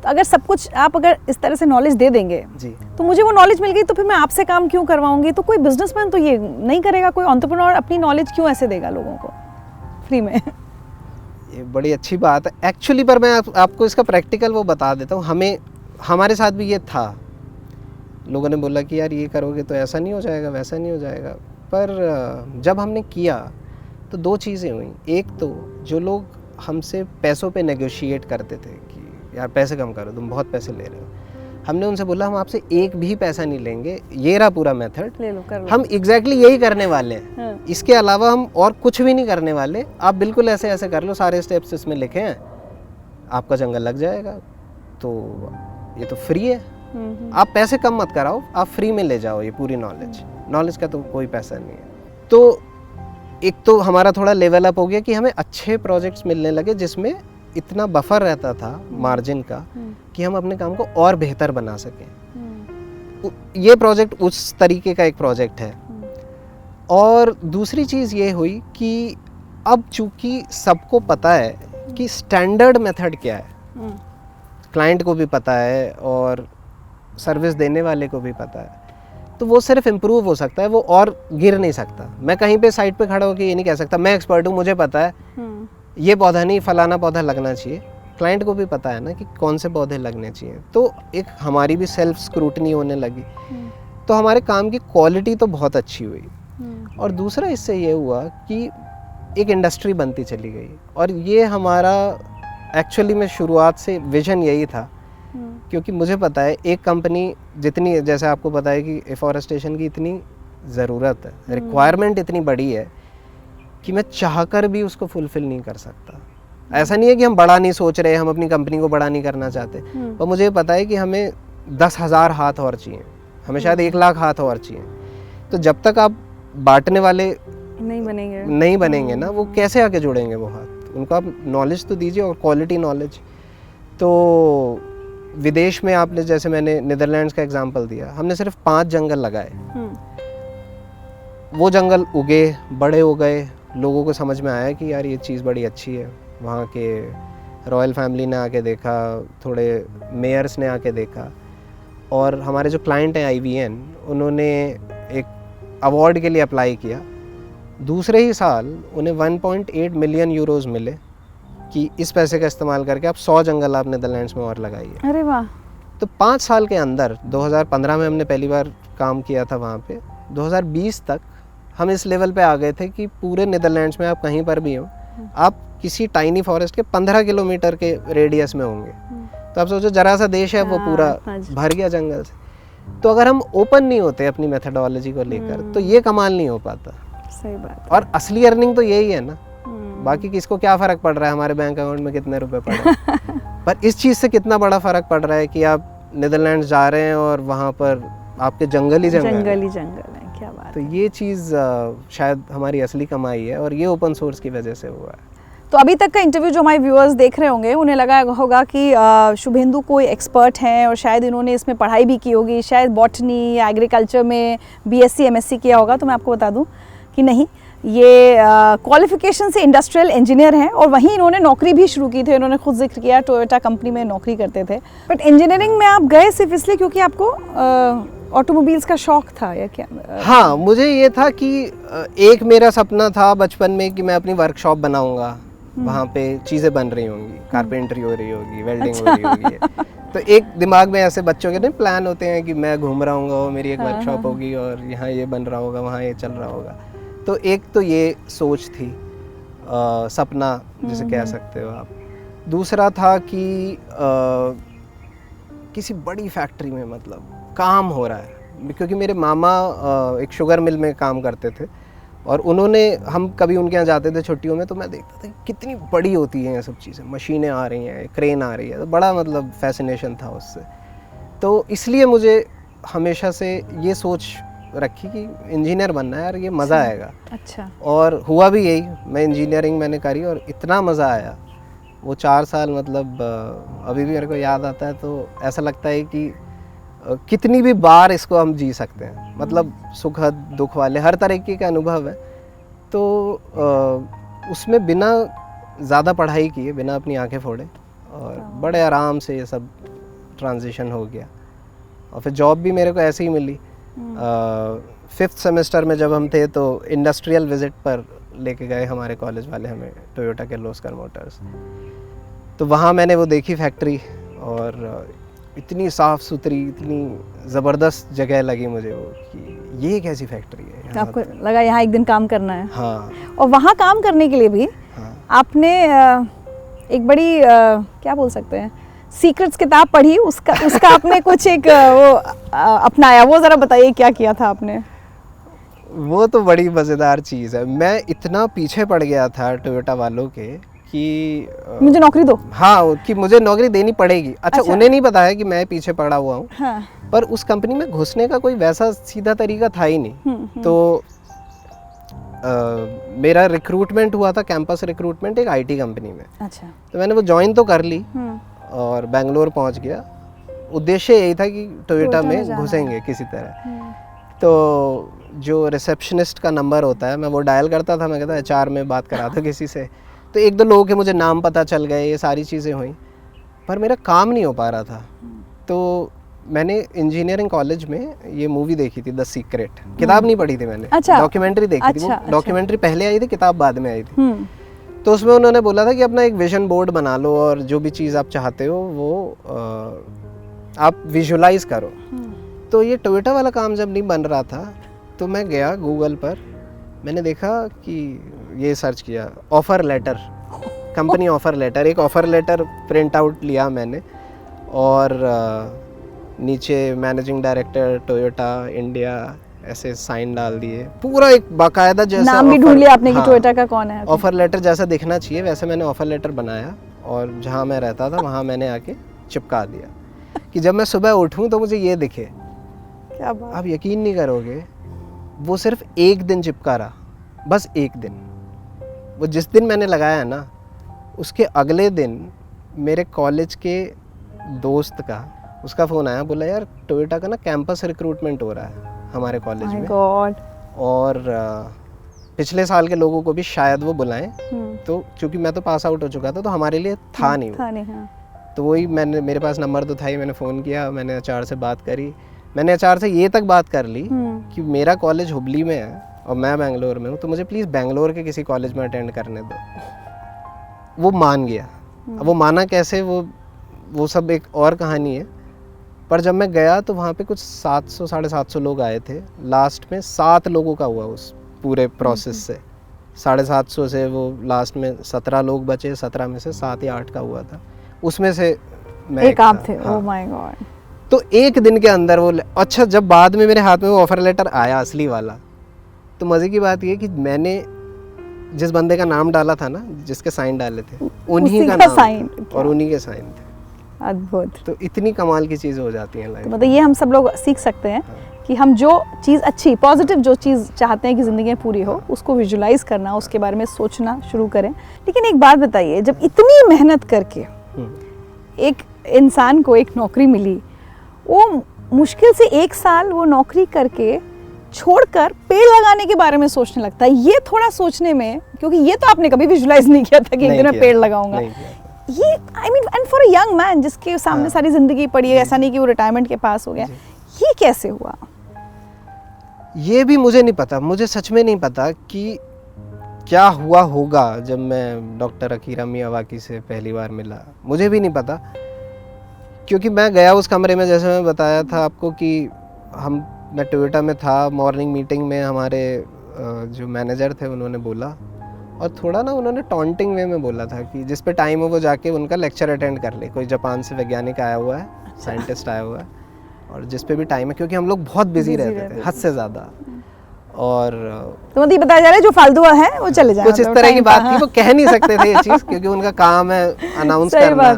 तो अगर सब कुछ आप अगर इस तरह से नॉलेज दे देंगे जी, तो मुझे वो नॉलेज मिल गई, तो फिर मैं आपसे काम क्यों करवाऊंगी? तो कोई बिजनेसमैन तो ये नहीं करेगा, कोई एंटरप्रेन्योर अपनी नॉलेज क्यों ऐसे देगा लोगों को फ्री में? ये बड़ी अच्छी बात है एक्चुअली, पर मैं आपको इसका प्रैक्टिकल वो बता देता हूँ। हमारे साथ भी ये था, लोगों ने बोला कि यार ये करोगे तो ऐसा नहीं हो जाएगा, वैसा नहीं हो जाएगा, पर जब हमने किया तो 2 चीज़ें हुई। एक तो जो लोग हमसे पैसों पे नेगोशिएट करते थे कि यार पैसे कम करो, तुम बहुत पैसे ले रहे हो। हमने उनसे बोला हम आपसे एक भी पैसा नहीं लेंगे, ये रहा पूरा मेथड, ले लो, कर लो। हम एग्जैक्टली यही करने वाले हैं, हाँ। इसके अलावा हम और कुछ भी नहीं करने वाले, आप बिल्कुल ऐसे ऐसे कर लो, सारे स्टेप्स इसमें लिखे हैं, आपका जंगल लग जाएगा। तो ये तो फ्री है, आप पैसे कम मत कराओ, आप फ्री में ले जाओ ये पूरी नॉलेज का तो कोई पैसा नहीं है। तो एक तो हमारा थोड़ा लेवल अप हो गया कि हमें अच्छे प्रोजेक्ट्स मिलने लगे जिसमें इतना बफर रहता था मार्जिन का कि हम अपने काम को और बेहतर बना सकें। ये प्रोजेक्ट उस तरीके का एक प्रोजेक्ट है। और दूसरी चीज़ ये हुई कि अब चूंकि सबको पता है कि स्टैंडर्ड मेथड क्या है, क्लाइंट को भी पता है और सर्विस देने वाले को भी पता है, तो वो सिर्फ इम्प्रूव हो सकता है, वो और गिर नहीं सकता। मैं कहीं पे साइड पे खड़ा होकर ये नहीं कह सकता मैं एक्सपर्ट हूँ, मुझे पता है ये पौधा नहीं फलाना पौधा लगना चाहिए। क्लाइंट को भी पता है ना कि कौन से पौधे लगने चाहिए। तो एक हमारी भी सेल्फ स्क्रूटनी होने लगी, तो हमारे काम की क्वालिटी तो बहुत अच्छी हुई। और दूसरा इससे ये हुआ कि एक इंडस्ट्री बनती चली गई। और ये हमारा एक्चुअली में शुरुआत से विजन यही था, क्योंकि मुझे पता है एक कंपनी जितनी, जैसे आपको पता है कि एफॉरेस्टेशन की इतनी ज़रूरत है, रिक्वायरमेंट इतनी बड़ी है कि मैं चाहकर भी उसको फुलफ़िल नहीं कर सकता। ऐसा नहीं है कि हम बड़ा नहीं सोच रहे, हम अपनी कंपनी को बड़ा नहीं करना चाहते, पर मुझे पता है कि हमें 10,000 हाथ और चाहिए, हमें शायद 1 लाख हाथ और चाहिए। तो जब तक आप बांटने वाले नहीं बनेंगे ना, वो कैसे आके जुड़ेंगे वो हाथ? उनको आप नॉलेज तो दीजिए, और क्वालिटी नॉलेज। तो विदेश में आपने, जैसे मैंने नीदरलैंड्स का एग्जांपल दिया, हमने सिर्फ 5 जंगल लगाए, वो जंगल उगे, बड़े हो गए, लोगों को समझ में आया कि यार ये चीज़ बड़ी अच्छी है। वहाँ के रॉयल फैमिली ने आके देखा, थोड़े मेयर्स ने आके देखा, और हमारे जो क्लाइंट हैं IVN, उन्होंने एक अवार्ड के लिए अप्लाई किया। दूसरे ही साल उन्हें 1.8 मिलियन यूरोज़ मिले कि इस पैसे का इस्तेमाल करके आप 100 जंगल आप नीदरलैंड्स में और लगाइए। अरे वाह! तो 5 साल के अंदर, 2015 में हमने पहली बार काम किया था वहाँ पे, 2020 तक हम इस लेवल पे आ गए थे कि पूरे नीदरलैंड्स में आप कहीं पर भी हो, आप किसी टाइनी फॉरेस्ट के 15 किलोमीटर के रेडियस में होंगे। तो आप सोचो, जरा सा देश है, वो पूरा भर गया जंगल से। तो अगर हम ओपन नहीं होते अपनी मेथडोलॉजी को लेकर, तो ये कमाल नहीं हो पाता। सही बात। और असली अर्निंग तो यही है ना, बाकी किसको क्या फ़र्क पड़ रहा है हमारे बैंक अकाउंट में कितने रुपए पड़े हैं। पर इस चीज़ से कितना बड़ा फ़र्क पड़ रहा है कि आप नीदरलैंड्स जा रहे हैं और वहाँ पर आपके जंगल ही जंगल है। क्या बात। तो ये चीज़ शायद हमारी असली कमाई है, और ये ओपन सोर्स की वजह से हुआ है। तो अभी तक का इंटरव्यू जो हमारे व्यूअर्स देख रहे होंगे, उन्हें लगा होगा कि शुभेंदु कोई एक्सपर्ट हैं और शायद इन्होंने इसमें पढ़ाई भी की होगी, शायद बॉटनी या एग्रीकल्चर में BSc MSc किया होगा। तो मैं आपको बता दूं कि नहीं, ये क्वालिफिकेशन से इंडस्ट्रियल इंजीनियर हैं, और वहीं इन्होंने नौकरी भी शुरू की थी। इन्होंने खुद जिक्र किया टोयोटा कंपनी में नौकरी करते थे। बट इंजीनियरिंग में आप गए सिर्फ इसलिए क्योंकि आपको ऑटोमोबाइल्स का शौक था, या क्या? हाँ, मुझे ये था कि एक मेरा सपना था बचपन में कि मैं अपनी वर्कशॉप बनाऊंगा, वहाँ पे चीज़ें बन रही होंगी, कारपेंटरी हो रही होगी, वेल्डिंग हो रही होगी। तो एक दिमाग में ऐसे बच्चों के प्लान होते हैं कि मैं घूम रहा हूँ, मेरी एक वर्कशॉप होगी और यहाँ ये बन रहा होगा, वहाँ ये चल रहा होगा। तो एक तो ये सोच थी, सपना जिसे कह सकते हो आप। दूसरा था कि किसी बड़ी फैक्ट्री में मतलब काम हो रहा है, क्योंकि मेरे मामा एक शुगर मिल में काम करते थे, और उन्होंने, हम कभी उनके यहाँ जाते थे छुट्टियों में, तो मैं देखता था कितनी बड़ी होती हैं ये सब चीज़ें, मशीनें आ रही हैं, क्रेन आ रही है, तो बड़ा मतलब फैसिनेशन था उससे। तो इसलिए मुझे हमेशा से ये सोच रखी कि इंजीनियर बनना है यार, ये मज़ा आएगा। अच्छा। और हुआ भी यही, मैं इंजीनियरिंग मैंने करी और इतना मज़ा आया वो 4 साल, मतलब अभी भी मेरे को याद आता है। तो ऐसा लगता है कि कितनी भी बार इसको हम जी सकते हैं, मतलब सुखद दुख वाले हर तरीके का अनुभव है। तो उसमें बिना ज़्यादा पढ़ाई किए, बिना अपनी आंखें फोड़े, और बड़े आराम से ये सब ट्रांजिशन हो गया। और फिर जॉब भी मेरे को ऐसे ही मिली। 5th सेमेस्टर में जब हम थे, तो इंडस्ट्रियल विजिट पर लेके गए हमारे कॉलेज वाले हमें, टोयोटा के किर्लोस्कर मोटर्स। तो वहाँ मैंने वो देखी फैक्ट्री, और इतनी साफ़ सुथरी, इतनी ज़बरदस्त जगह लगी मुझे वो, कि ये कैसी फैक्ट्री है। तो आपको लगा यहाँ एक दिन काम करना है। हाँ। और वहाँ काम करने के लिए भी आपने एक बड़ी क्या बोल सकते हैं, सीक्रेट्स किताब पढ़ी, उसका आपने कुछ एक अपनाया, वो ज़रा बताइए क्या किया था आपने? वो तो बड़ी मज़ेदार चीज़ है। मैं इतना पीछे पड़ गया था टोयोटा वालों के कि मुझे नौकरी दो। हाँ, कि मुझे नौकरी देनी पड़ेगी। अच्छा, उन्हें नहीं पता है कि मैं पीछे पड़ा हुआ हूँ। हाँ। पर उस कंपनी में घुसने का कोई वैसा सीधा तरीका था ही नहीं। तो मेरा रिक्रूटमेंट हुआ था, कैंपस रिक्रूटमेंट, एक आईटी कंपनी में। अच्छा। तो मैंने वो ज्वाइन तो कर ली और बेंगलोर पहुंच गया। उद्देश्य यही था कि टोयोटा में घुसेंगे किसी तरह। तो जो रिसेप्शनिस्ट का नंबर होता है, मैं वो डायल करता था। मैं कहता एचआर में बात करा दो किसी से। तो एक दो लोगों के मुझे नाम पता चल गए, ये सारी चीज़ें हुई, पर मेरा काम नहीं हो पा रहा था। तो मैंने इंजीनियरिंग कॉलेज में ये मूवी देखी थी, द सीक्रेट। किताब नहीं पढ़ी थी मैंने, डॉक्यूमेंट्री देखी थी। वो डॉक्यूमेंट्री पहले आई थी, किताब बाद में आई थी। तो उसमें उन्होंने बोला था कि अपना एक विजन बोर्ड बना लो और जो भी चीज़ आप चाहते हो वो आप विजुलाइज करो। तो ये टोयोटा वाला काम जब नहीं बन रहा था तो मैं गया गूगल पर, मैंने देखा कि ये सर्च किया offer letter, company offer letter. एक ऑफ़र लेटर प्रिंट आउट लिया मैंने और नीचे मैनेजिंग डायरेक्टर टोयोटा इंडिया ऐसे साइन डाल दिए। पूरा एक बाकायदा जैसा नाम भी ढूंढ लिया आपने कि टोयोटा का कौन है। ऑफ़र लेटर जैसा दिखना चाहिए वैसे मैंने ऑफ़र लेटर बनाया और जहाँ मैं रहता था वहाँ मैंने आके चिपका दिया कि जब मैं सुबह उठूँ तो मुझे ये दिखे। क्या बात। आप यकीन नहीं करोगे, वो सिर्फ एक दिन चिपका रहा, बस एक दिन। वो जिस दिन मैंने लगाया ना, उसके अगले दिन मेरे कॉलेज के दोस्त का उसका फ़ोन आया, बोला यार टोयोटा का ना कैंपस रिक्रूटमेंट हो रहा है हमारे कॉलेज में और पिछले साल के लोगों को भी शायद वो बुलाएं। तो क्योंकि मैं तो पास आउट हो चुका था तो हमारे लिए था नहीं। हाँ। तो वही मैंने, मेरे पास नंबर तो था ही, मैंने फ़ोन किया, मैंने एचआर से बात करी। मैंने एचआर से ये तक बात कर ली कि मेरा कॉलेज हुबली में है और मैं बेंगलोर में हूँ, तो मुझे प्लीज़ बेंगलोर के किसी कॉलेज में अटेंड करने दो। वो मान गया। अब वो माना कैसे, वो सब एक और कहानी है। पर जब मैं गया तो वहाँ पे कुछ 700-750 लोग आए थे। लास्ट में 7 लोगों का हुआ उस पूरे प्रोसेस से। 750 से वो लास्ट में 17 लोग बचे, 17 में से 7 या 8 का हुआ था। उसमें से मैं एक आप थे। हाँ। Oh my God. तो एक दिन के अंदर वो, अच्छा जब बाद में मेरे हाथ में वो ऑफर लेटर आया असली वाला, तो मज़े की बात ये कि मैंने जिस बंदे का नाम डाला था ना, जिसके साइन डाले थे, उन्हीं का नाम साइन और उन्हीं के साइन थे। अद्भुत। तो इतनी कमाल की चीज़ हो जाती है लाइफ। तो मतलब ये हम सब लोग सीख सकते हैं कि हम जो चीज़ अच्छी, पॉजिटिव जो चीज़ चाहते हैं कि ज़िंदगी में पूरी हो, उसको विजुलाइज करना, उसके बारे में सोचना शुरू करें। लेकिन एक बात बताइए, जब इतनी मेहनत करके एक इंसान को एक नौकरी मिली, वो मुश्किल से 1 साल वो नौकरी करके छोड़कर पेड़ लगाने के बारे में सोचने लगता है। ये थोड़ा सोचने में, क्योंकि ये तो आपने कभी विजुलाइज नहीं किया था कि एक दिन मैं पेड़ लगाऊंगा। ये I mean, and for a young man जिसके सामने सारी जिंदगी पड़ी है, ऐसा नहीं कि वो रिटायरमेंट के पास हो गया, ये कैसे हुआ? ये भी मुझे नहीं पता, मुझे सच में नहीं पता कि क्या हुआ होगा जब मैं डॉक्टर अकीरा मियावाकी से पहली बार मिला। मुझे भी नहीं पता, क्योंकि मैं गया उस कमरे में, जैसे मैं बताया था आपको कि मैं टोयोटा में था। मॉर्निंग मीटिंग में हमारे जो मैनेजर थे उन्होंने बोला, और थोड़ा ना उन्होंने टॉन्टिंग वे में बोला था कि जिस पे टाइम हो वो जाके उनका लेक्चर अटेंड कर ले। कोई जापान से वैज्ञानिक आया हुआ है, साइंटिस्ट आया हुआ है, और जिस पे भी टाइम है, क्योंकि हम लोग बहुत बिजी रहते थे, हद से ज़्यादा। और तो मतलब बताया जा रहा है जो फालतू है वो चले जाए, कुछ इस तरह की बात थी। वो कह नहीं सकते थे ये चीज़, क्योंकि उनका काम है अनाउंस करना।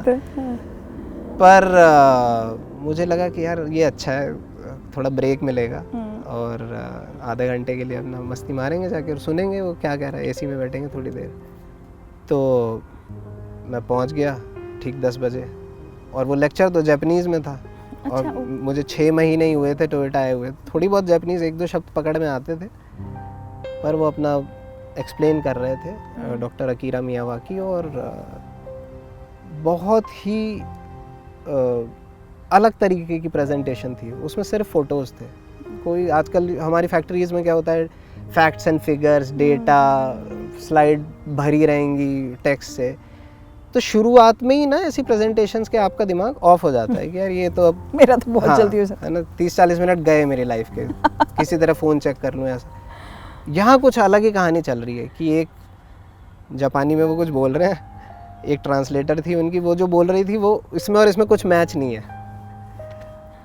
पर मुझे लगा कि यार ये अच्छा है, थोड़ा ब्रेक मिलेगा और आधे घंटे के लिए अपना मस्ती मारेंगे जाके और सुनेंगे वो क्या कह रहा है, एसी में बैठेंगे थोड़ी देर। तो मैं पहुंच गया ठीक 10 बजे, और वो लेक्चर तो जापानीज़ में था। अच्छा, और मुझे 6 महीने ही हुए थे टोयोटा आए हुए। थोड़ी बहुत जापानीज़ 1-2 शब्द पकड़ में आते थे, पर वो अपना एक्सप्लेन कर रहे थे डॉक्टर अकीरा मियावाकी, और बहुत ही अलग तरीके की प्रेजेंटेशन थी। उसमें सिर्फ फ़ोटोज़ थे। कोई आजकल हमारी फैक्ट्रीज़ में क्या होता है, facts and figures, data, slide भरी रहेंगी टेक्स्ट से। तो शुरुआत में ही ना ऐसी प्रेजेंटेशंस के आपका दिमाग ऑफ हो जाता है कि यार ये तो अब मेरा तो बहुत जल्दी हो जाता है ना, 30-40 मिनट गए मेरी लाइफ के, किसी तरह फ़ोन चेक कर लूँ ऐसा। यहाँ कुछ अलग ही कहानी चल रही है कि एक जापानी में वो कुछ बोल रहे हैं, एक ट्रांसलेटर थी उनकी, वो जो बोल रही थी वो इसमें और इसमें कुछ मैच नहीं है।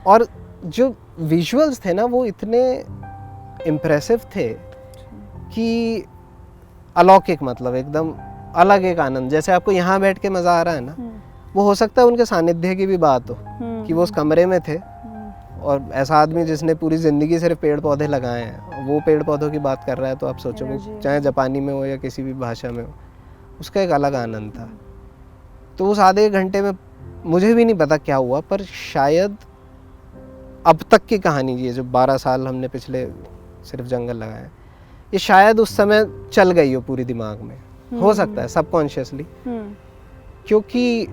और जो विजुअल्स थे ना वो इतने इम्प्रेसिव थे कि अलौकिक, मतलब एकदम अलग एक आनंद। जैसे आपको यहाँ बैठ के मज़ा आ रहा है ना, वो हो सकता है उनके सानिध्य की भी बात हो कि वो उस कमरे में थे और ऐसा आदमी जिसने पूरी ज़िंदगी सिर्फ पेड़ पौधे लगाए हैं वो पेड़ पौधों की बात कर रहा है, तो आप सोचो वो चाहे जापानी में हो या किसी भी भाषा में हो, उसका एक अलग आनंद था। तो उस आधे घंटे में मुझे भी नहीं पता क्या हुआ, पर शायद अब तक की कहानी ये जो 12 साल हमने पिछले सिर्फ जंगल लगाए, ये शायद उस समय चल गई हो पूरी दिमाग में, हो सकता है सबकॉन्शियसली, क्योंकि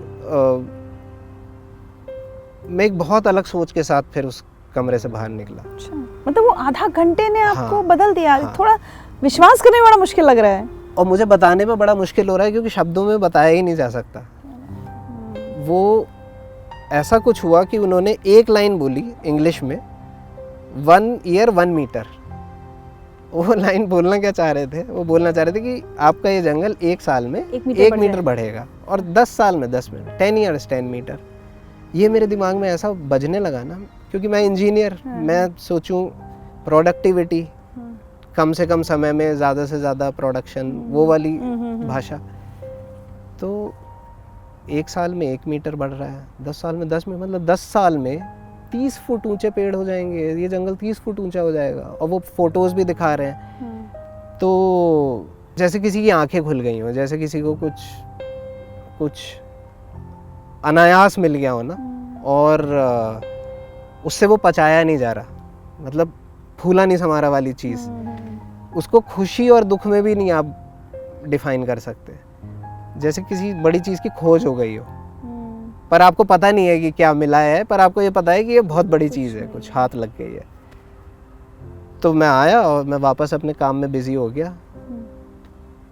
मैं एक बहुत अलग सोच के साथ फिर उस कमरे से बाहर निकला। अच्छा, मतलब वो आधा घंटे ने आपको हाँ, बदल दिया। हाँ, थोड़ा विश्वास करने में बड़ा मुश्किल लग रहा है। और मुझे बताने में बड़ा मुश्किल हो रहा है क्योंकि शब्दों में बताया ही नहीं जा सकता। वो ऐसा कुछ हुआ कि उन्होंने एक लाइन बोली इंग्लिश में, 1 ईयर 1 मीटर। वो लाइन बोलना क्या चाह रहे थे, वो बोलना चाह रहे थे कि आपका ये जंगल 1 साल में 1 मीटर बढ़ेगा और 10 साल में 10 मीटर, 10 ईयर्स 10 मीटर। ये मेरे दिमाग में ऐसा बजने लगा ना, क्योंकि मैं इंजीनियर, मैं सोचूं प्रोडक्टिविटी, कम से कम समय में ज़्यादा से ज़्यादा प्रोडक्शन, वो वाली भाषा। तो 1 साल में 1 मीटर बढ़ रहा है, 10 साल में 10 मीटर, मतलब 10 साल में 30 फुट ऊंचे पेड़ हो जाएंगे, ये जंगल 30 फुट ऊंचा हो जाएगा। और वो फोटोज़ भी दिखा रहे हैं, तो जैसे किसी की आंखें खुल गई हो, जैसे किसी को कुछ अनायास मिल गया हो ना, और उससे वो पचाया नहीं जा रहा, मतलब फूला नहीं समारा वाली चीज़, उसको खुशी और दुख में भी नहीं आप डिफाइन कर सकते। जैसे किसी बड़ी चीज़ की खोज हो गई हो, पर आपको पता नहीं है कि क्या मिला है, पर आपको ये पता है कि ये बहुत बड़ी चीज़ है, कुछ हाथ लग गई है। तो मैं आया और मैं वापस अपने काम में बिजी हो गया,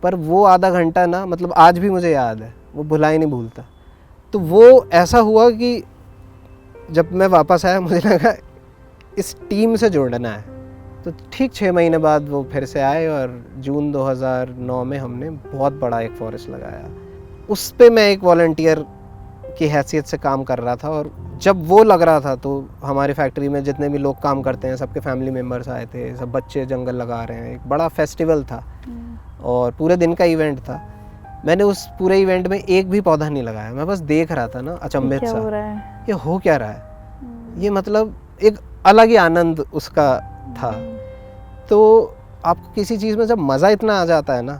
पर वो आधा घंटा ना, मतलब आज भी मुझे याद है, वो भुला ही नहीं भूलता। तो वो ऐसा हुआ कि जब मैं वापस आया मुझे लगा इस टीम से जुड़ना है। तो ठीक 6 महीने बाद वो फिर से आए और जून 2009 में हमने बहुत बड़ा एक फॉरेस्ट लगाया। उस पे मैं एक वॉलंटियर की हैसियत से काम कर रहा था, और जब वो लग रहा था तो हमारी फैक्ट्री में जितने भी लोग काम करते हैं सबके फैमिली मेम्बर्स आए थे, सब बच्चे जंगल लगा रहे हैं। एक बड़ा फेस्टिवल था और पूरे दिन का इवेंट था। मैंने उस पूरे इवेंट में एक भी पौधा नहीं लगाया, मैं बस देख रहा था ना अचंभित सा, ये हो क्या रहा है, ये मतलब एक अलग ही आनंद उसका था। तो आपको किसी चीज़ में जब मज़ा इतना आ जाता है ना,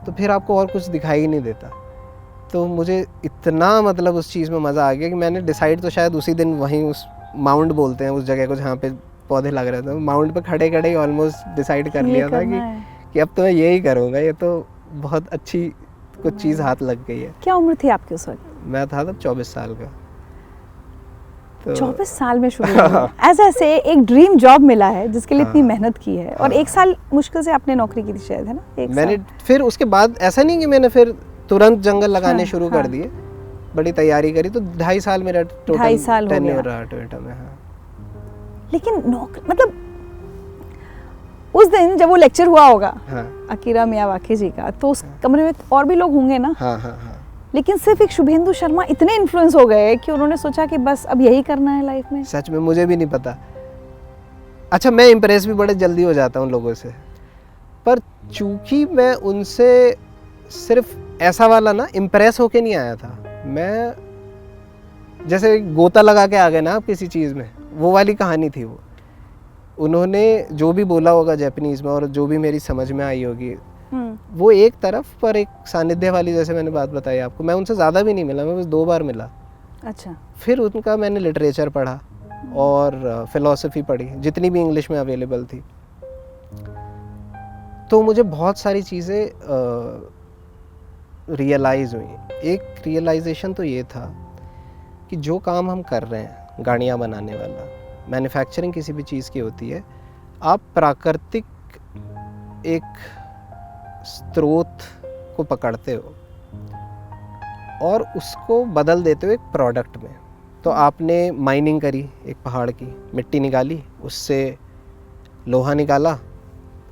तो फिर आपको और कुछ दिखाई ही नहीं देता। तो मुझे इतना मतलब उस चीज़ में मज़ा आ गया कि मैंने डिसाइड तो शायद उसी दिन वहीं उस माउंट बोलते हैं उस जगह को जहाँ पे पौधे लग रहे थे, माउंट पे खड़े खड़े ही ऑलमोस्ट डिसाइड कर लिया था कि अब तो मैं यही करूँगा, ये तो बहुत अच्छी कुछ चीज़ हाथ लग गई है। क्या उम्र थी आपकी उस वक्त? मैं था तब 24 साल का। तो 24 साल में शुरू ऐसे एक ड्रीम जॉब मिला है जिसके लिए इतनी मेहनत की है, और 1 साल मुश्किल से आपने नौकरी की थी शायद, है ना? मैंने फिर उसके बाद ऐसा नहीं कि मैंने फिर तुरंत जंगल लगाने शुरू कर दिए, बड़ी तैयारी करी, तो 2.5 साल मेरा टोटल टेन्योर रहा टोयोटा में। हाँ, लेकिन नौकरी मतलब उस दिन जब वो लेक्चर हुआ होगा अकीरा मियावाकी जी का, तो उस कमरे में और भी लोग होंगे ना? हाँ। लेकिन सिर्फ एक शुभेंदु शर्मा इतने इन्फ्लुएंस हो गए कि उन्होंने सोचा कि बस अब यही करना है लाइफ में। सच में मुझे भी नहीं पता। अच्छा, मैं इम्प्रेस भी बड़े जल्दी हो जाता हूँ लोगों से, पर चूंकि मैं उनसे सिर्फ ऐसा वाला ना इम्प्रेस होके नहीं आया था, मैं जैसे गोता लगा के आ गए ना आप किसी चीज़ में, वो वाली कहानी थी वो। उन्होंने जो भी बोला होगा जापानीज़ में और जो भी मेरी समझ में आई होगी, वो एक तरफ पर एक सानिध्य वाली, जैसे मैंने बात बताई आपको, मैं उनसे ज़्यादा भी नहीं मिला, मैं बस 2 बार मिला। अच्छा। फिर उनका मैंने लिटरेचर पढ़ा और फिलॉसफी पढ़ी, जितनी भी इंग्लिश में अवेलेबल थी। तो मुझे बहुत सारी चीज़ें रियलाइज़ हुई। एक रियलाइजेशन तो ये था कि जो काम हम कर रहे हैं, गाड़ियाँ बनाने वाला, मैन्युफैक्चरिंग किसी भी चीज़ की होती है, आप प्राकृतिक एक स्रोत को पकड़ते हो और उसको बदल देते हो एक प्रोडक्ट में। तो आपने माइनिंग करी, एक पहाड़ की मिट्टी निकाली, उससे लोहा निकाला,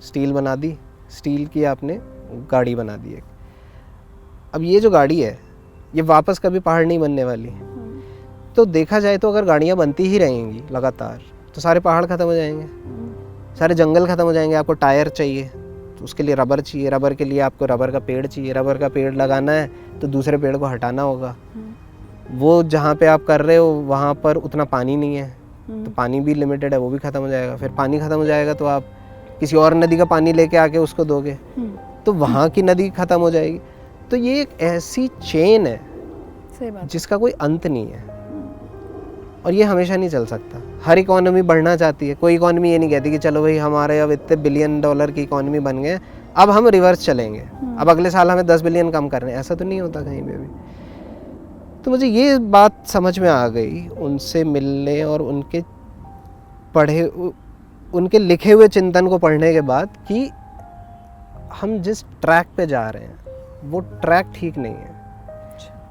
स्टील बना दी, स्टील की आपने गाड़ी बना दी एक। अब ये जो गाड़ी है, ये वापस कभी पहाड़ नहीं बनने वाली। तो देखा जाए तो अगर गाड़ियाँ बनती ही रहेंगी लगातार तो सारे पहाड़ ख़त्म हो जाएंगे, सारे जंगल ख़त्म हो जाएंगे। आपको टायर चाहिए तो उसके लिए रबर चाहिए, रबर के लिए आपको रबर का पेड़ चाहिए, रबर का पेड़ लगाना है तो दूसरे पेड़ को हटाना होगा। वो जहाँ पे आप कर रहे हो वहाँ पर उतना पानी नहीं है तो पानी भी लिमिटेड है, वो भी ख़त्म हो जाएगा। फिर पानी ख़त्म हो जाएगा तो आप किसी और नदी का पानी लेके आके उसको दोगे तो वहाँ की नदी ख़त्म हो जाएगी। तो ये एक ऐसी चेन है सही बात। जिसका कोई अंत नहीं है और ये हमेशा नहीं चल सकता। हर इकोनॉमी बढ़ना चाहती है, कोई इकोनॉमी ये नहीं कहती कि चलो भाई हमारे अब इतने बिलियन डॉलर की इकोनॉमी बन गए अब हम रिवर्स चलेंगे, अब अगले साल हमें 10 बिलियन कम करने, ऐसा तो नहीं होता कहीं पे भी। तो मुझे ये बात समझ में आ गई उनसे मिलने और उनके लिखे हुए चिंतन को पढ़ने के बाद कि हम जिस ट्रैक पे जा रहे हैं वो ट्रैक ठीक नहीं है।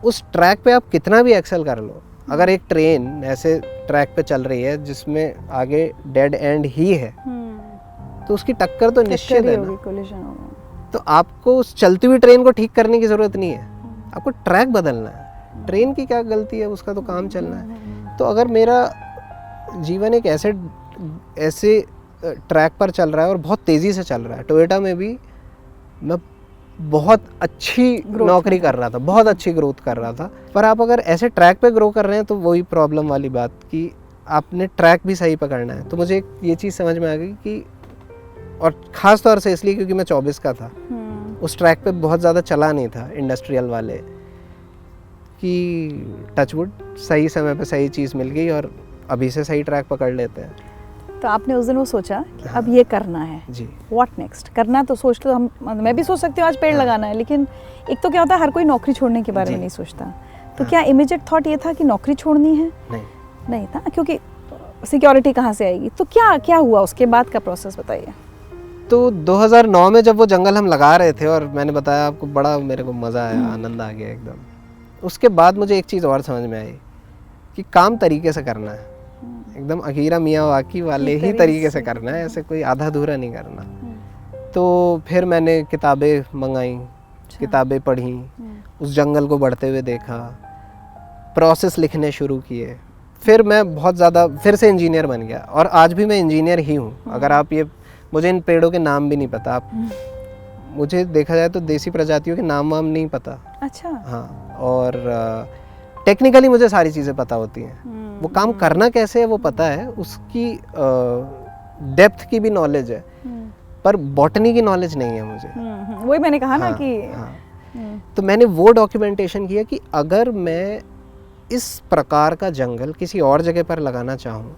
उस ट्रैक पे आप कितना भी एक्सेल कर लो, अगर एक ट्रेन ऐसे ट्रैक पे चल रही है जिसमें आगे डेड एंड ही है तो उसकी टक्कर तो निश्चित है ना। तो आपको उस चलती हुई ट्रेन को ठीक करने की ज़रूरत नहीं है, आपको ट्रैक बदलना है। ट्रेन की क्या गलती है, उसका तो काम चलना है। तो अगर मेरा जीवन एक ऐसे ट्रैक पर चल रहा है और बहुत तेज़ी से चल रहा है, टोयोटा में भी मैं बहुत अच्छी नौकरी कर रहा था, बहुत अच्छी ग्रोथ कर रहा था, पर आप अगर ऐसे ट्रैक पे ग्रो कर रहे हैं तो वही प्रॉब्लम वाली बात कि आपने ट्रैक भी सही पकड़ना है। तो मुझे ये चीज़ समझ में आ गई कि, और ख़ास तौर से इसलिए क्योंकि मैं 24 का था, उस ट्रैक पे बहुत ज़्यादा चला नहीं था इंडस्ट्रियल वाले, कि टचवुड सही समय पे सही चीज़ मिल गई और अभी से सही ट्रैक पकड़ लेते हैं। तो आपने उस दिन वो सोचा कि अब ये करना है जी, व्हाट नेक्स्ट करना, तो सोच तो मैं भी सोच सकती हूँ आज पेड़ लगाना है, लेकिन एक तो क्या होता है हर कोई नौकरी छोड़ने के बारे में नहीं सोचता। तो क्या इमीडिएट थॉट ये था कि नौकरी छोड़नी है? नहीं था, क्योंकि सिक्योरिटी कहाँ से आएगी। तो क्या हुआ उसके बाद का प्रोसेस बताइए। तो 2009 में जब वो जंगल हम लगा रहे थे और मैंने बताया आपको, बड़ा मेरे को मज़ा आया, आनंद आ गया एकदम। उसके बाद मुझे एक चीज़ और समझ में आई कि काम तरीके से करना है, एकदम अकीरा मियावाकी वाले ही तरीके से करना है, ऐसे कोई आधा अधूरा नहीं करना। तो फिर मैंने किताबें मंगाई, किताबें पढ़ी, उस जंगल को बढ़ते हुए देखा, प्रोसेस लिखने शुरू किए। फिर मैं बहुत ज़्यादा फिर से इंजीनियर बन गया और आज भी मैं इंजीनियर ही हूँ। अगर आप मुझे इन पेड़ों के नाम भी नहीं पता, आप मुझे देखा जाए तो देसी प्रजातियों के नाम वाम नहीं पता। अच्छा। हाँ, और टेक्निकली मुझे सारी चीज़ें पता होती हैं, वो काम करना कैसे है वो पता है, उसकी डेप्थ की भी नॉलेज है, पर बॉटनी की नॉलेज नहीं है मुझे। वही मैंने कहा ना कि तो मैंने वो डॉक्यूमेंटेशन किया कि अगर मैं इस प्रकार का जंगल किसी और जगह पर लगाना चाहूँ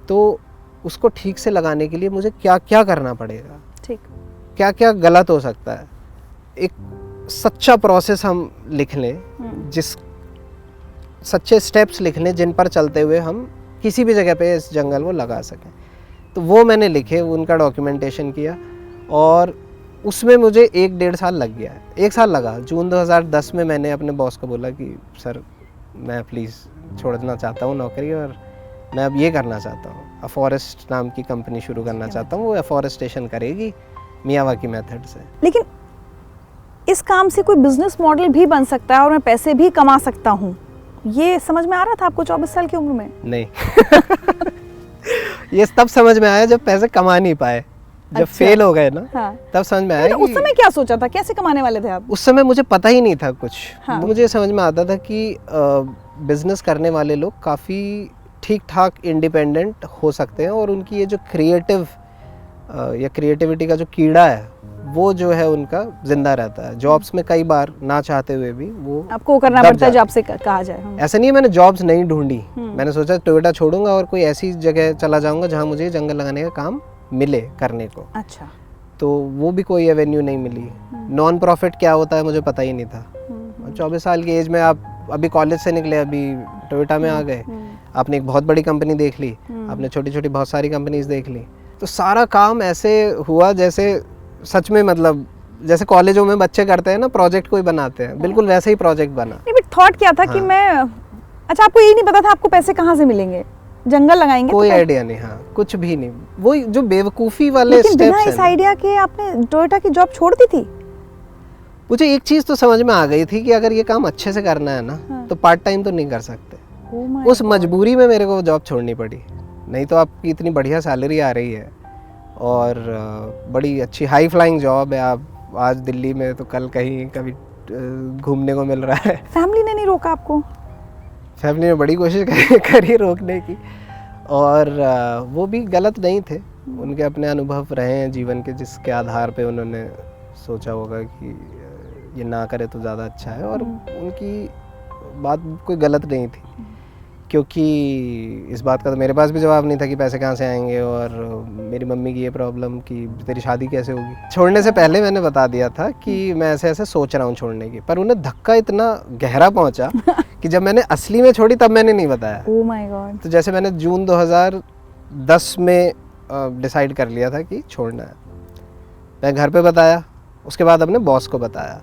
तो उसको ठीक से लगाने के लिए मुझे क्या क्या करना पड़ेगा, ठीक क्या क्या गलत हो सकता है। एक सच्चा प्रोसेस हम लिख लें, जिस सच्चे स्टेप्स लिख लें जिन पर चलते हुए हम किसी भी जगह पे इस जंगल को लगा सकें। तो वो मैंने लिखे, उनका डॉक्यूमेंटेशन किया और उसमें मुझे 1-1.5 साल लग गया। 1 साल लगा। जून 2010 में मैंने अपने बॉस को बोला कि सर मैं प्लीज़ छोड़ना चाहता हूँ नौकरी और मैं अब ये करना चाहता हूँ, अफॉरेस्ट नाम की कंपनी शुरू करना चाहता हूँ, वो अफॉरेस्टेशन करेगी मियावाकी मेथड से। लेकिन इस काम से कोई बिजनेस मॉडल भी बन सकता है और मैं पैसे भी कमा सकता हूँ, ये समझ में आ रहा था आपको 24 साल की उम्र में? नहीं ये तब समझ में आया जब पैसे कमा नहीं पाए, जब फेल हो गए ना। हाँ। तब समझ में आया। उस समय क्या सोचा था, कैसे कमाने वाले थे आप? उस समय मुझे पता ही नहीं था कुछ। हाँ। मुझे समझ में आता था कि बिजनेस करने वाले लोग काफ़ी ठीक ठाक इंडिपेंडेंट हो सकते हैं और उनकी ये जो क्रिएटिविटी का जो कीड़ा है वो जो है उनका जिंदा रहता है। जॉब्स में कई बार ना चाहते हुए भी वो आपको करना पड़ता है जॉब से कहा जाए। ऐसा नहीं है मैंने जॉब्स नहीं ढूंढी, मैंने सोचा टोयोटा छोड़ूंगा और कोई ऐसी जगह चला जाऊंगा जहां मुझे जंगल लगाने का काम मिले करने को। अच्छा। तो वो भी कोई एवेन्यू नहीं मिली। नॉन प्रॉफिट क्या होता है मुझे पता ही नहीं था। 24 साल की एज में आप अभी कॉलेज से निकले, अभी टोयोटा में आ गए, आपने एक बहुत बड़ी कंपनी देख ली, आपने छोटी छोटी बहुत सारी कंपनीज देख ली। तो सारा काम ऐसे हुआ जैसे सच में, मतलब जैसे कॉलेजों में बच्चे करते हैं ना, प्रोजेक्ट कोई बनाते हैं, बिल्कुल वैसे ही प्रोजेक्ट बना। नहीं बट थॉट क्या था कि मैं, अच्छा आपको यही नहीं पता था आपको पैसे कहाँ से मिलेंगे, जंगल लगाएंगे? कोई आइडिया नहीं। हाँ, कुछ भी नहीं। वो जो बेवकूफ़ी वाले स्टेप्स हैं। बिना इस आइडिया के आपने टोयोटा की जॉब छोड़ दी थी? मुझे एक चीज़ तो समझ में आ गई थी कि अगर ये काम अच्छे से करना है ना, हाँ। तो पार्ट टाइम तो नहीं कर सकते। Oh my उस मजबूरी में मेरे को जॉब छोड़नी पड़ी। नहीं तो आपकी इतनी बढ़िया सैलरी आ रही है और बड़ी अच्छी हाई फ्लाइंग जॉब है। आप आज दिल्ली में तो कल कहीं कभी घूमने को मिल रहा है। फैमिली ने नहीं रोका आपको? फैमिली ने बड़ी कोशिश करी रोकने की, और वो भी गलत नहीं थे। उनके अपने अनुभव रहे हैं जीवन के, जिसके आधार पे उन्होंने सोचा होगा कि ये ना करे तो ज़्यादा अच्छा है। और उनकी बात कोई गलत नहीं थी, क्योंकि इस बात का तो मेरे पास भी जवाब नहीं था कि पैसे कहाँ से आएंगे, और मेरी मम्मी की ये प्रॉब्लम कि तेरी शादी कैसे होगी। छोड़ने से पहले मैंने बता दिया था कि मैं ऐसे ऐसे सोच रहा हूँ छोड़ने की, पर उन्हें धक्का इतना गहरा पहुँचा कि जब मैंने असली में छोड़ी तब मैंने नहीं बताया। Oh my God. तो जैसे मैंने जून 2010 में डिसाइड कर लिया था कि छोड़ना है, मैं घर पे बताया, उसके बाद अपने बॉस को बताया।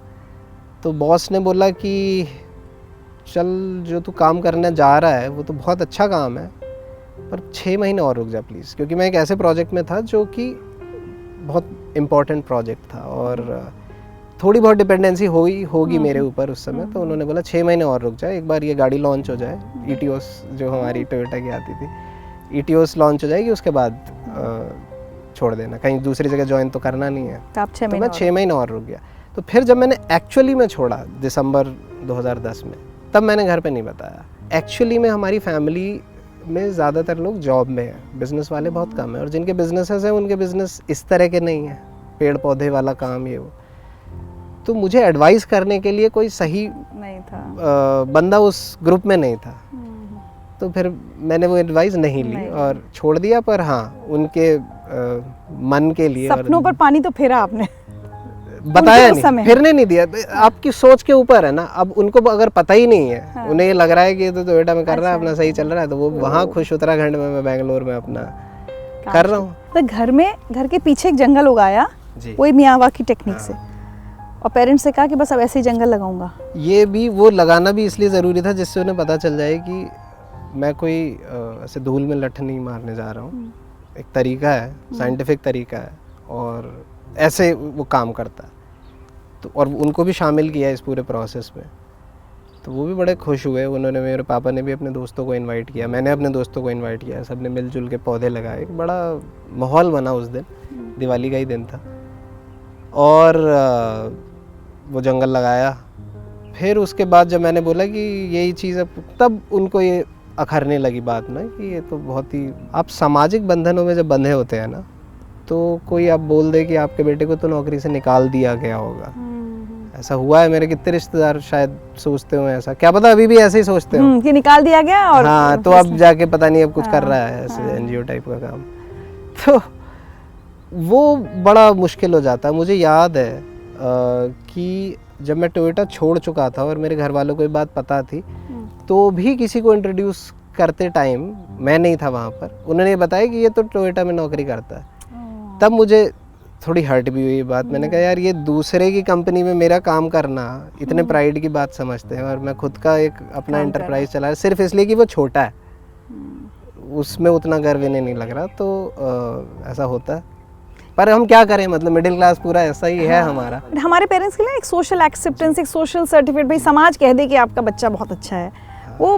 तो बॉस ने बोला कि चल, जो तू काम करने जा रहा है वो तो बहुत अच्छा काम है, पर 6 महीने और रुक जा प्लीज़, क्योंकि मैं एक ऐसे प्रोजेक्ट में था जो कि बहुत इम्पोर्टेंट प्रोजेक्ट था और थोड़ी बहुत डिपेंडेंसी होगी मेरे ऊपर उस समय। तो उन्होंने बोला 6 महीने और रुक जाए, एक बार ये गाड़ी लॉन्च हो जाए, ETOS जो हमारी टोयोटा की आती थी, ETOS लॉन्च हो जाएगी, उसके बाद छोड़ देना, कहीं दूसरी जगह ज्वाइन तो करना नहीं है। तो आप 6 तो महीने मैं 6 महीने और रुक गया। तो फिर जब मैंने एक्चुअली में छोड़ा दिसंबर 2010 में, तब मैंने घर पे नहीं बताया। एक्चुअली में हमारी फैमिली में ज़्यादातर लोग जॉब में हैं, बिज़नेस वाले बहुत कम हैं, और जिनके बिजनेसेस हैं उनके बिज़नेस इस तरह के नहीं हैं, पेड़ पौधे वाला काम ये वो। तो मुझे एडवाइस करने के लिए कोई सही नहीं था, बंदा उस ग्रुप में नहीं था। तो फिर मैंने वो एडवाइस नहीं ली और छोड़ दिया। पर हाँ, उनके मन के लिए सपनों पर पानी तो फेरा आपने, बताया नहीं, फिरने नहीं दिया। आपकी सोच के ऊपर है ना। अब उनको अगर पता ही नहीं है, हाँ। उन्हें ये लग रहा है कि ये तो टोयोटा में कर रहा है, अपना सही चल रहा है, तो वो वहाँ खुश, उत्तराखंड में, मैं बेंगलोर में अपना कर रहा हूँ। तो घर के पीछे एक जंगल उगाया वही मियावाकी टेक्निक से, और पेरेंट्स से कहा कि बस अब ऐसे ही जंगल लगाऊंगा। ये भी वो लगाना भी इसलिए ज़रूरी था जिससे उन्हें पता चल जाए कि मैं कोई ऐसे धूल में लठ नहीं मारने जा रहा हूँ। एक तरीका है, साइंटिफिक तरीका है, और ऐसे वो काम करता है। तो और उनको भी शामिल किया इस पूरे प्रोसेस में, तो वो भी बड़े खुश हुए। उन्होंने, मेरे पापा ने भी अपने दोस्तों को इनवाइट किया, मैंने अपने दोस्तों को इनवाइट किया, सब ने मिलजुल के पौधे लगाए। एक बड़ा माहौल बना उस दिन, दिवाली का ही दिन था, और वो जंगल लगाया। फिर उसके बाद जब मैंने बोला कि यही चीज़ है, तब उनको ये अखरने लगी बात ना कि ये तो बहुत ही, आप सामाजिक बंधनों में जब बंधे होते हैं ना, तो कोई आप बोल दे कि आपके बेटे को तो नौकरी से निकाल दिया गया होगा। ऐसा हुआ है, मेरे कितने रिश्तेदार शायद सोचते हो ऐसा, क्या पता अभी भी ऐसे ही सोचते हो कि निकाल दिया गया, और हाँ, तो अब जाके पता नहीं अब कुछ कर रहा है ऐसे NGO टाइप का काम। तो वो बड़ा मुश्किल हो जाता है। मुझे याद है कि जब मैं टोयोटा छोड़ चुका था और मेरे घर वालों को ये बात पता थी, तो भी किसी को इंट्रोड्यूस करते टाइम, मैं नहीं था वहाँ पर, उन्होंने बताया कि ये तो टोयोटा में नौकरी करता है। तब मुझे थोड़ी हर्ट भी हुई बात। मैंने कहा यार, ये दूसरे की कंपनी में मेरा काम करना इतने प्राइड की बात समझते हैं, और मैं खुद का एक अपना एंटरप्राइज चला रहा सिर्फ इसलिए कि वो छोटा है, उसमें उतना गर्व इन्हें नहीं लग रहा। तो ऐसा होता है, पर हम क्या करें, मतलब मिडिल क्लास पूरा ऐसा ही है हमारा। हमारे पेरेंट्स के लिए एक सोशल एक्सेप्टेंस, एक सोशल सर्टिफिकेट, भाई समाज कह दे कि आपका बच्चा बहुत अच्छा है, वो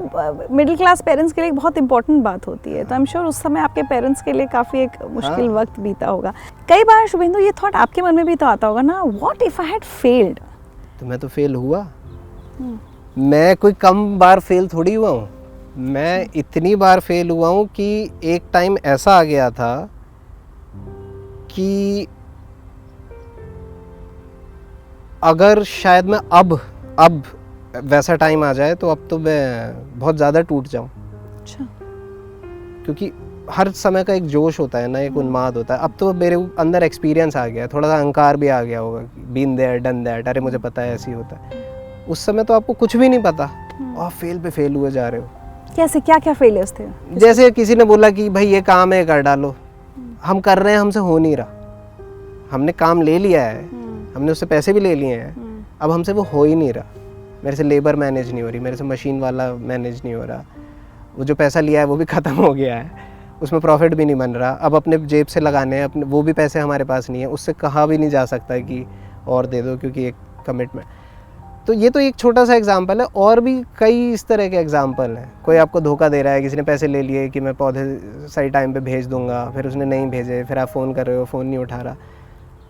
मिडिल क्लास पेरेंट्स के लिए एक बहुत इंपॉर्टेंट बात होती है। तो आई एम श्योर उस समय आपके पेरेंट्स के लिए काफ़ी एक मुश्किल वक्त बीता होगा। कई बार शुभेंदु, ये थॉट आपके मन में भी तो आता होगा ना, what if I had failed. तो मैं तो फेल हुआ, मैं कोई कम बार फेल थोड़ी हुआ हूँ, मैं इतनी बार फेल हुआ हूँ कि एक टाइम ऐसा आ गया था कि अगर शायद मैं अब वैसा टाइम आ जाए तो अब तो मैं बहुत ज़्यादा टूट जाऊं। अच्छा। क्योंकि हर समय का एक जोश होता है ना, एक उन्माद होता है। अब तो मेरे अंदर एक्सपीरियंस आ गया, थोड़ा सा अहंकार भी आ गया होगा, बीन देयर डन दैट, अरे मुझे पता है ऐसे ही होता है। उस समय तो आपको कुछ भी नहीं पता और फेल पे फेल हुए जा रहे हो। कैसे, क्या क्या फेलियर्स थे? जैसे किसी ने बोला कि भाई ये काम है, कर डालो, हम कर रहे हैं, हमसे हो नहीं रहा, हमने काम ले लिया है, हमने उससे पैसे भी ले लिए हैं, अब हमसे वो हो ही नहीं रहा। मेरे से लेबर मैनेज नहीं हो रही, मेरे से मशीन वाला मैनेज नहीं हो रहा, वो जो पैसा लिया है वो भी ख़त्म हो गया है, उसमें प्रॉफिट भी नहीं बन रहा, अब अपने जेब से लगाने हैं, अपने वो भी पैसे हमारे पास नहीं है, उससे कहा भी नहीं जा सकता कि और दे दो, क्योंकि एक कमिटमेंट। तो ये तो एक छोटा सा एग्जांपल है, और भी कई इस तरह के एग्जांपल हैं। कोई आपको धोखा दे रहा है, किसी ने पैसे ले लिए कि मैं पौधे सही टाइम पे भेज दूंगा, फिर उसने नहीं भेजे, फिर आप फ़ोन कर रहे हो, फ़ोन नहीं उठा रहा।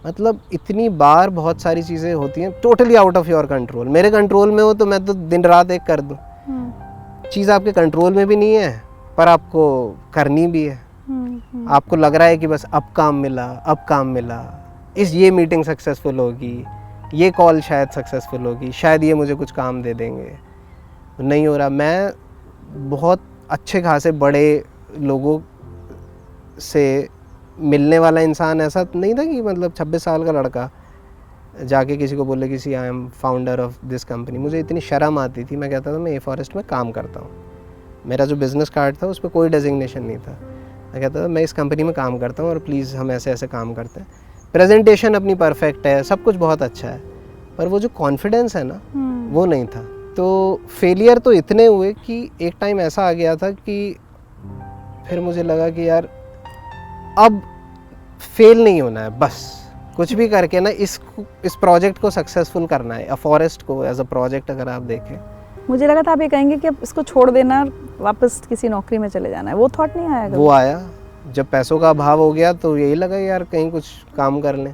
मतलब इतनी बार बहुत सारी चीज़ें होती हैं totally out of your control. मेरे कंट्रोल में हो तो मैं तो दिन रात एक कर दूँ, चीज़ आपके कंट्रोल में भी नहीं है पर आपको करनी भी है। आपको लग रहा है कि बस अब काम मिला, अब काम मिला, ये मीटिंग सक्सेसफुल होगी, ये कॉल शायद सक्सेसफुल होगी, शायद ये मुझे कुछ काम दे देंगे, नहीं हो रहा। मैं बहुत अच्छे खासे बड़े लोगों से मिलने वाला इंसान ऐसा नहीं था कि मतलब 26 साल का लड़का जाके किसी को बोले कि see I am founder of this company. मुझे इतनी शर्म आती थी, मैं कहता था मैं ए फॉरेस्ट में काम करता हूँ। मेरा जो बिज़नेस कार्ड था उस पर कोई डेजिग्नेशन नहीं था। मैं कहता था मैं इस कंपनी में काम करता हूँ और प्लीज़ हम ऐसे ऐसे काम करते हैं। प्रेजेंटेशन अपनी परफेक्ट है, सब कुछ बहुत अच्छा है, पर वो जो कॉन्फिडेंस है ना वो नहीं था। तो फेलियर तो इतने हुए कि एक टाइम ऐसा आ गया था कि फिर मुझे लगा कि यार अब फेल नहीं होना है, बस कुछ भी करके ना इस प्रोजेक्ट को सक्सेसफुल करना है। अ फॉरेस्ट को एज अ प्रोजेक्ट अगर आप देखें, मुझे लगा था आप ये कहेंगे कि अब इसको छोड़ देना, वापस किसी नौकरी में चले जाना है। वो थॉट नहीं आया? वो आया जब पैसों का अभाव हो गया तो यही लगा यार कहीं कुछ काम कर लें।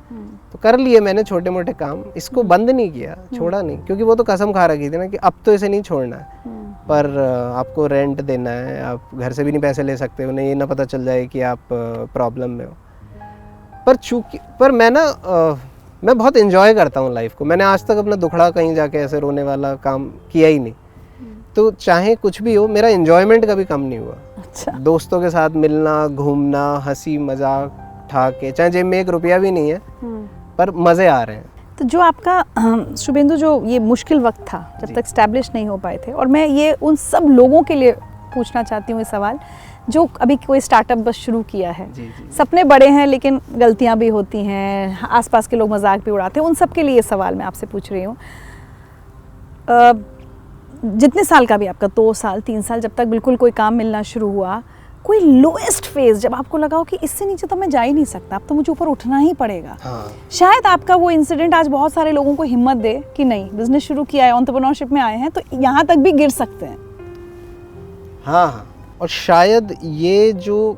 तो कर लिए मैंने छोटे मोटे काम, इसको बंद नहीं किया, छोड़ा नहीं, क्योंकि वो तो कसम खा रखी थी ना कि अब तो इसे नहीं छोड़ना है। पर आपको रेंट देना है, आप घर से भी नहीं पैसे ले सकते, उन्हें ये ना पता चल जाए कि आप प्रॉब्लम में हो। पर मैं बहुत इन्जॉय करता हूँ लाइफ को। मैंने आज तक अपना दुखड़ा कहीं जाके ऐसे रोने वाला काम किया ही नहीं। तो चाहे कुछ भी हो, मेरा इन्जॉयमेंट कभी कम नहीं हुआ। अच्छा। दोस्तों के साथ मिलना, घूमना, हंसी मजाक ठाके, चाहे जेब में 1 रुपया भी नहीं है पर मज़े आ रहे हैं। तो जो आपका शुभेंदु जो ये मुश्किल वक्त था जब तक स्टैब्लिश नहीं हो पाए थे, और मैं ये उन सब लोगों के लिए पूछना चाहती हूँ ये सवाल जो अभी कोई स्टार्टअप बस शुरू किया है। सपने बड़े हैं लेकिन गलतियाँ भी होती हैं, आसपास के लोग मजाक भी उड़ाते हैं, उन सब के लिए ये सवाल मैं आपसे पूछ रही हूँ। जितने साल का भी आपका 2 साल 3 साल, जब तक बिल्कुल कोई काम मिलना शुरू हुआ, कोई लोएस्ट फेज जब आपको लगा हो कि इससे नीचे तो मैं जा ही नहीं सकता, अब तो मुझे ऊपर उठना ही पड़ेगा। शायद आपका वो इंसिडेंट आज बहुत सारे लोगों को हिम्मत दे कि नहीं, बिजनेस शुरू किया है, एंटरप्रेन्योरशिप में आए हैं तो यहाँ तक भी गिर सकते हैं। हाँ, और शायद ये जो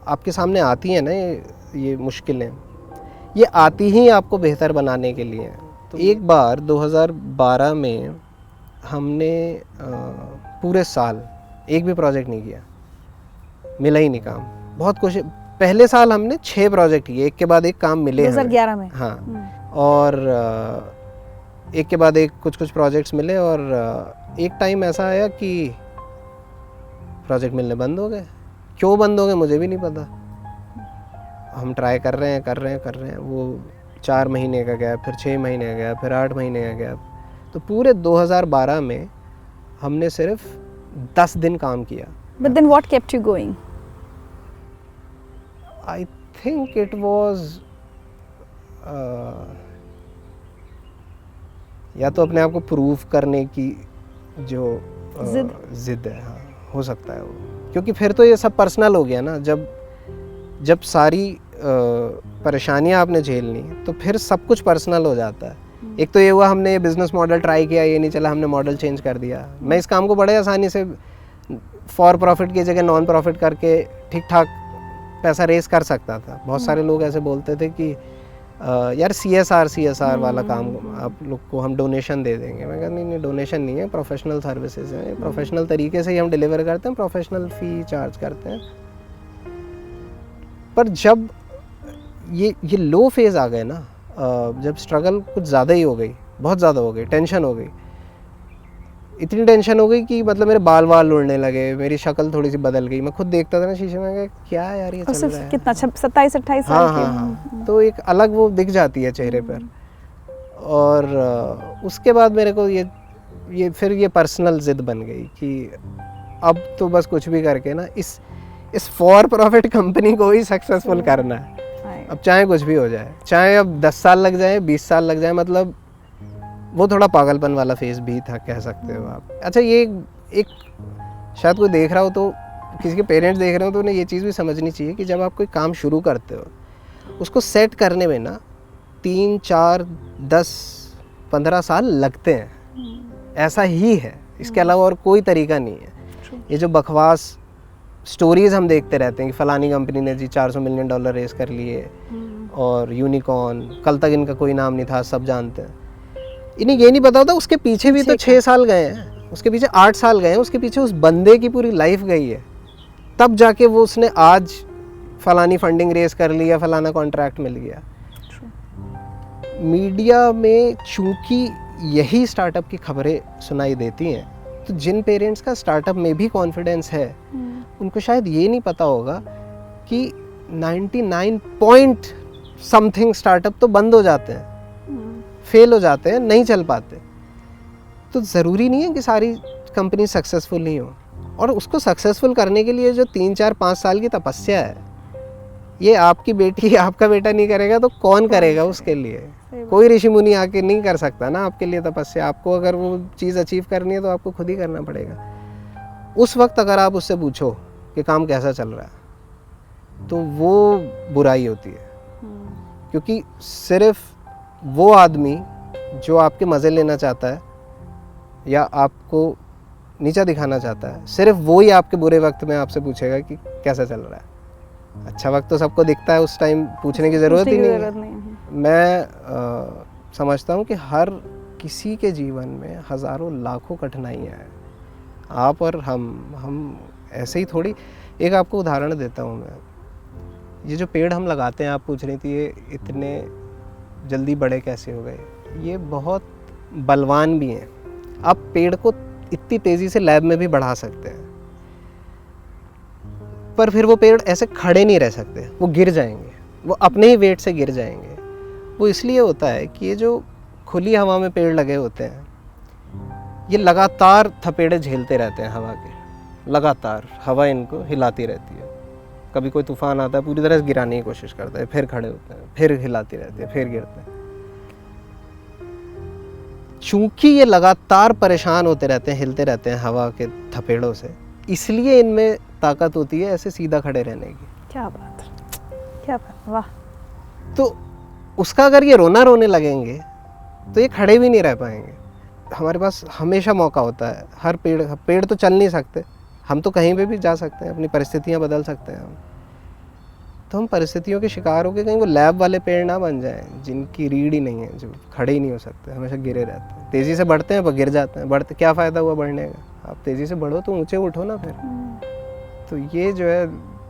आपके सामने आती है ना, ये मुश्किलें, ये आती ही आपको बेहतर बनाने के लिए। तो एक बार 2012 में हमने पूरे साल एक भी प्रोजेक्ट नहीं किया, मिला ही नहीं काम। बहुत कोशिश, पहले साल हमने 6 प्रोजेक्ट किए, एक के बाद एक काम मिले 2011 में। हाँ, और एक के बाद एक कुछ प्रोजेक्ट्स मिले, और एक टाइम ऐसा आया कि प्रोजेक्ट मिलने बंद हो गए। क्यों बंद हो गए मुझे भी नहीं पता। हम ट्राई कर रहे हैं, वो 4 महीने का गैप, फिर 6 महीने का गैप, फिर 8 महीने का गैप। तो पूरे 2012 में हमने सिर्फ 10 दिन काम किया। But then what kept you going? I think it was या तो अपने आप को प्रूव करने की जो जिद है, हाँ, हो सकता है वो, क्योंकि फिर तो ये सब पर्सनल हो गया ना। जब सारी परेशानियां आपने झेलनी तो फिर सब कुछ पर्सनल हो जाता है। एक तो ये हुआ, हमने ये बिज़नेस मॉडल ट्राई किया, ये नहीं चला, हमने मॉडल चेंज कर दिया। मैं इस काम को बड़े आसानी से फॉर प्रॉफिट की जगह नॉन प्रॉफिट करके ठीक ठाक पैसा रेस कर सकता था। बहुत सारे लोग ऐसे बोलते थे कि यार CSR वाला काम आप लोग को हम डोनेशन दे देंगे। मैं कहता नहीं, डोनेशन नहीं है, प्रोफेशनल सर्विसेज है, प्रोफेशनल तरीके से ही हम डिलीवर करते हैं, प्रोफेशनल फ़ी चार्ज करते हैं। पर जब ये लो फेज़ आ गए ना, जब स्ट्रगल कुछ ज़्यादा ही हो गई, बहुत ज़्यादा हो गई, टेंशन हो गई, इतनी टेंशन हो गई कि मतलब मेरे बाल उड़ने लगे, मेरी शक्ल थोड़ी सी बदल गई। मैं खुद देखता था ना शीशे में, क्या यार ये चल रहा है। कितना 27-28 साल की? हाँ, तो एक अलग वो दिख जाती है चेहरे पर। और उसके बाद मेरे को ये फिर ये पर्सनल जिद बन गई कि अब तो बस कुछ भी करके ना इस फॉर प्रॉफिट कंपनी को ही सक्सेसफुल करना है। अब चाहे कुछ भी हो जाए, चाहे अब 10 साल लग जाए, 20 साल लग जाए, मतलब वो थोड़ा पागलपन वाला फेज भी था, कह सकते हो आप। अच्छा, ये एक शायद कोई देख रहा हो, तो किसी के पेरेंट्स देख रहे हो तो उन्हें ये चीज़ भी समझनी चाहिए कि जब आप कोई काम शुरू करते हो, उसको सेट करने में ना 3, 4, 10 15 साल लगते हैं, ऐसा ही है, इसके अलावा और कोई तरीका नहीं है। ये जो बकवास स्टोरीज हम देखते रहते हैं कि फलानी कंपनी ने जी $400 मिलियन रेस कर लिए और यूनिकॉर्न, कल तक इनका कोई नाम नहीं था, सब जानते हैं। इन्हें ये नहीं पता होता उसके पीछे भी तो 6 साल गए हैं, उसके पीछे 8 साल गए हैं, उसके पीछे उस बंदे की पूरी लाइफ गई है, तब जाके वो उसने आज फलानी फंडिंग रेस कर लिया, फलाना कॉन्ट्रैक्ट मिल गया। मीडिया में चूंकि यही स्टार्टअप की खबरें सुनाई देती हैं, तो जिन पेरेंट्स का स्टार्टअप में भी कॉन्फिडेंस है उनको शायद ये नहीं पता होगा कि 99 पॉइंट समथिंग स्टार्टअप तो बंद हो जाते हैं, फेल हो जाते हैं, नहीं चल पाते। तो ज़रूरी नहीं है कि सारी कंपनी सक्सेसफुल नहीं हो, और उसको सक्सेसफुल करने के लिए जो 3, 4, 5 साल की तपस्या है, ये आपकी बेटी आपका बेटा नहीं करेगा तो कौन करेगा उसके लिए? कोई ऋषि मुनि आके नहीं कर सकता ना आपके लिए तपस्या। आपको अगर वो चीज़ अचीव करनी है तो आपको खुद ही करना पड़ेगा। उस वक्त अगर आप उससे पूछो कि काम कैसा चल रहा है, तो वो बुराई होती है, क्योंकि सिर्फ वो आदमी जो आपके मज़े लेना चाहता है या आपको नीचा दिखाना चाहता है, सिर्फ वो ही आपके बुरे वक्त में आपसे पूछेगा कि कैसा चल रहा है। अच्छा वक्त तो सबको दिखता है, उस टाइम पूछने की ज़रूरत ही नहीं है। मैं समझता हूँ कि हर किसी के जीवन में हज़ारों लाखों कठिनाइयाँ हैं। आप और हम ऐसे ही थोड़ी। एक आपको उदाहरण देता हूँ मैं, ये जो पेड़ हम लगाते हैं, आप पूछ रही थी ये इतने जल्दी बड़े कैसे हो गए, ये बहुत बलवान भी हैं। आप पेड़ को इतनी तेज़ी से लैब में भी बढ़ा सकते हैं, पर फिर वो पेड़ ऐसे खड़े नहीं रह सकते, वो गिर जाएंगे, वो अपने ही वेट से गिर जाएंगे। वो इसलिए होता है कि ये जो खुली हवा में पेड़ लगे होते हैं, ये लगातार थपेड़े झेलते रहते हैं हवा के, लगातार हवा इनको हिलाती रहती है। कभी कोई तूफान आता है, पूरी तरह से गिराने की कोशिश करता है, फिर खड़े होते हैं, फिर हिलाती रहती है, फिर गिरते हैं। चूंकि ये लगातार परेशान होते रहते हैं, हिलते रहते हैं हवा के थपेड़ों से, इसलिए इनमें ताकत होती है ऐसे सीधा खड़े रहने की। क्या बात, क्या बात, वाह। तो उसका अगर ये रोना रोने लगेंगे तो ये खड़े भी नहीं रह पाएंगे। हमारे पास हमेशा मौका होता है। हर पेड़ तो चल नहीं सकते, हम तो कहीं पे भी जा सकते हैं, अपनी परिस्थितियाँ बदल सकते हैं हम। तो हम परिस्थितियों के शिकार होकर कहीं वो लैब वाले पेड़ ना बन जाएं जिनकी रीढ़ ही नहीं है, जो खड़े ही नहीं हो सकते, हमेशा गिरे रहते हैं। तेज़ी से बढ़ते हैं पर गिर जाते हैं। बढ़ते क्या फ़ायदा हुआ बढ़ने का? आप तेज़ी से बढ़ो तो ऊँचे उठो ना फिर। तो ये जो है,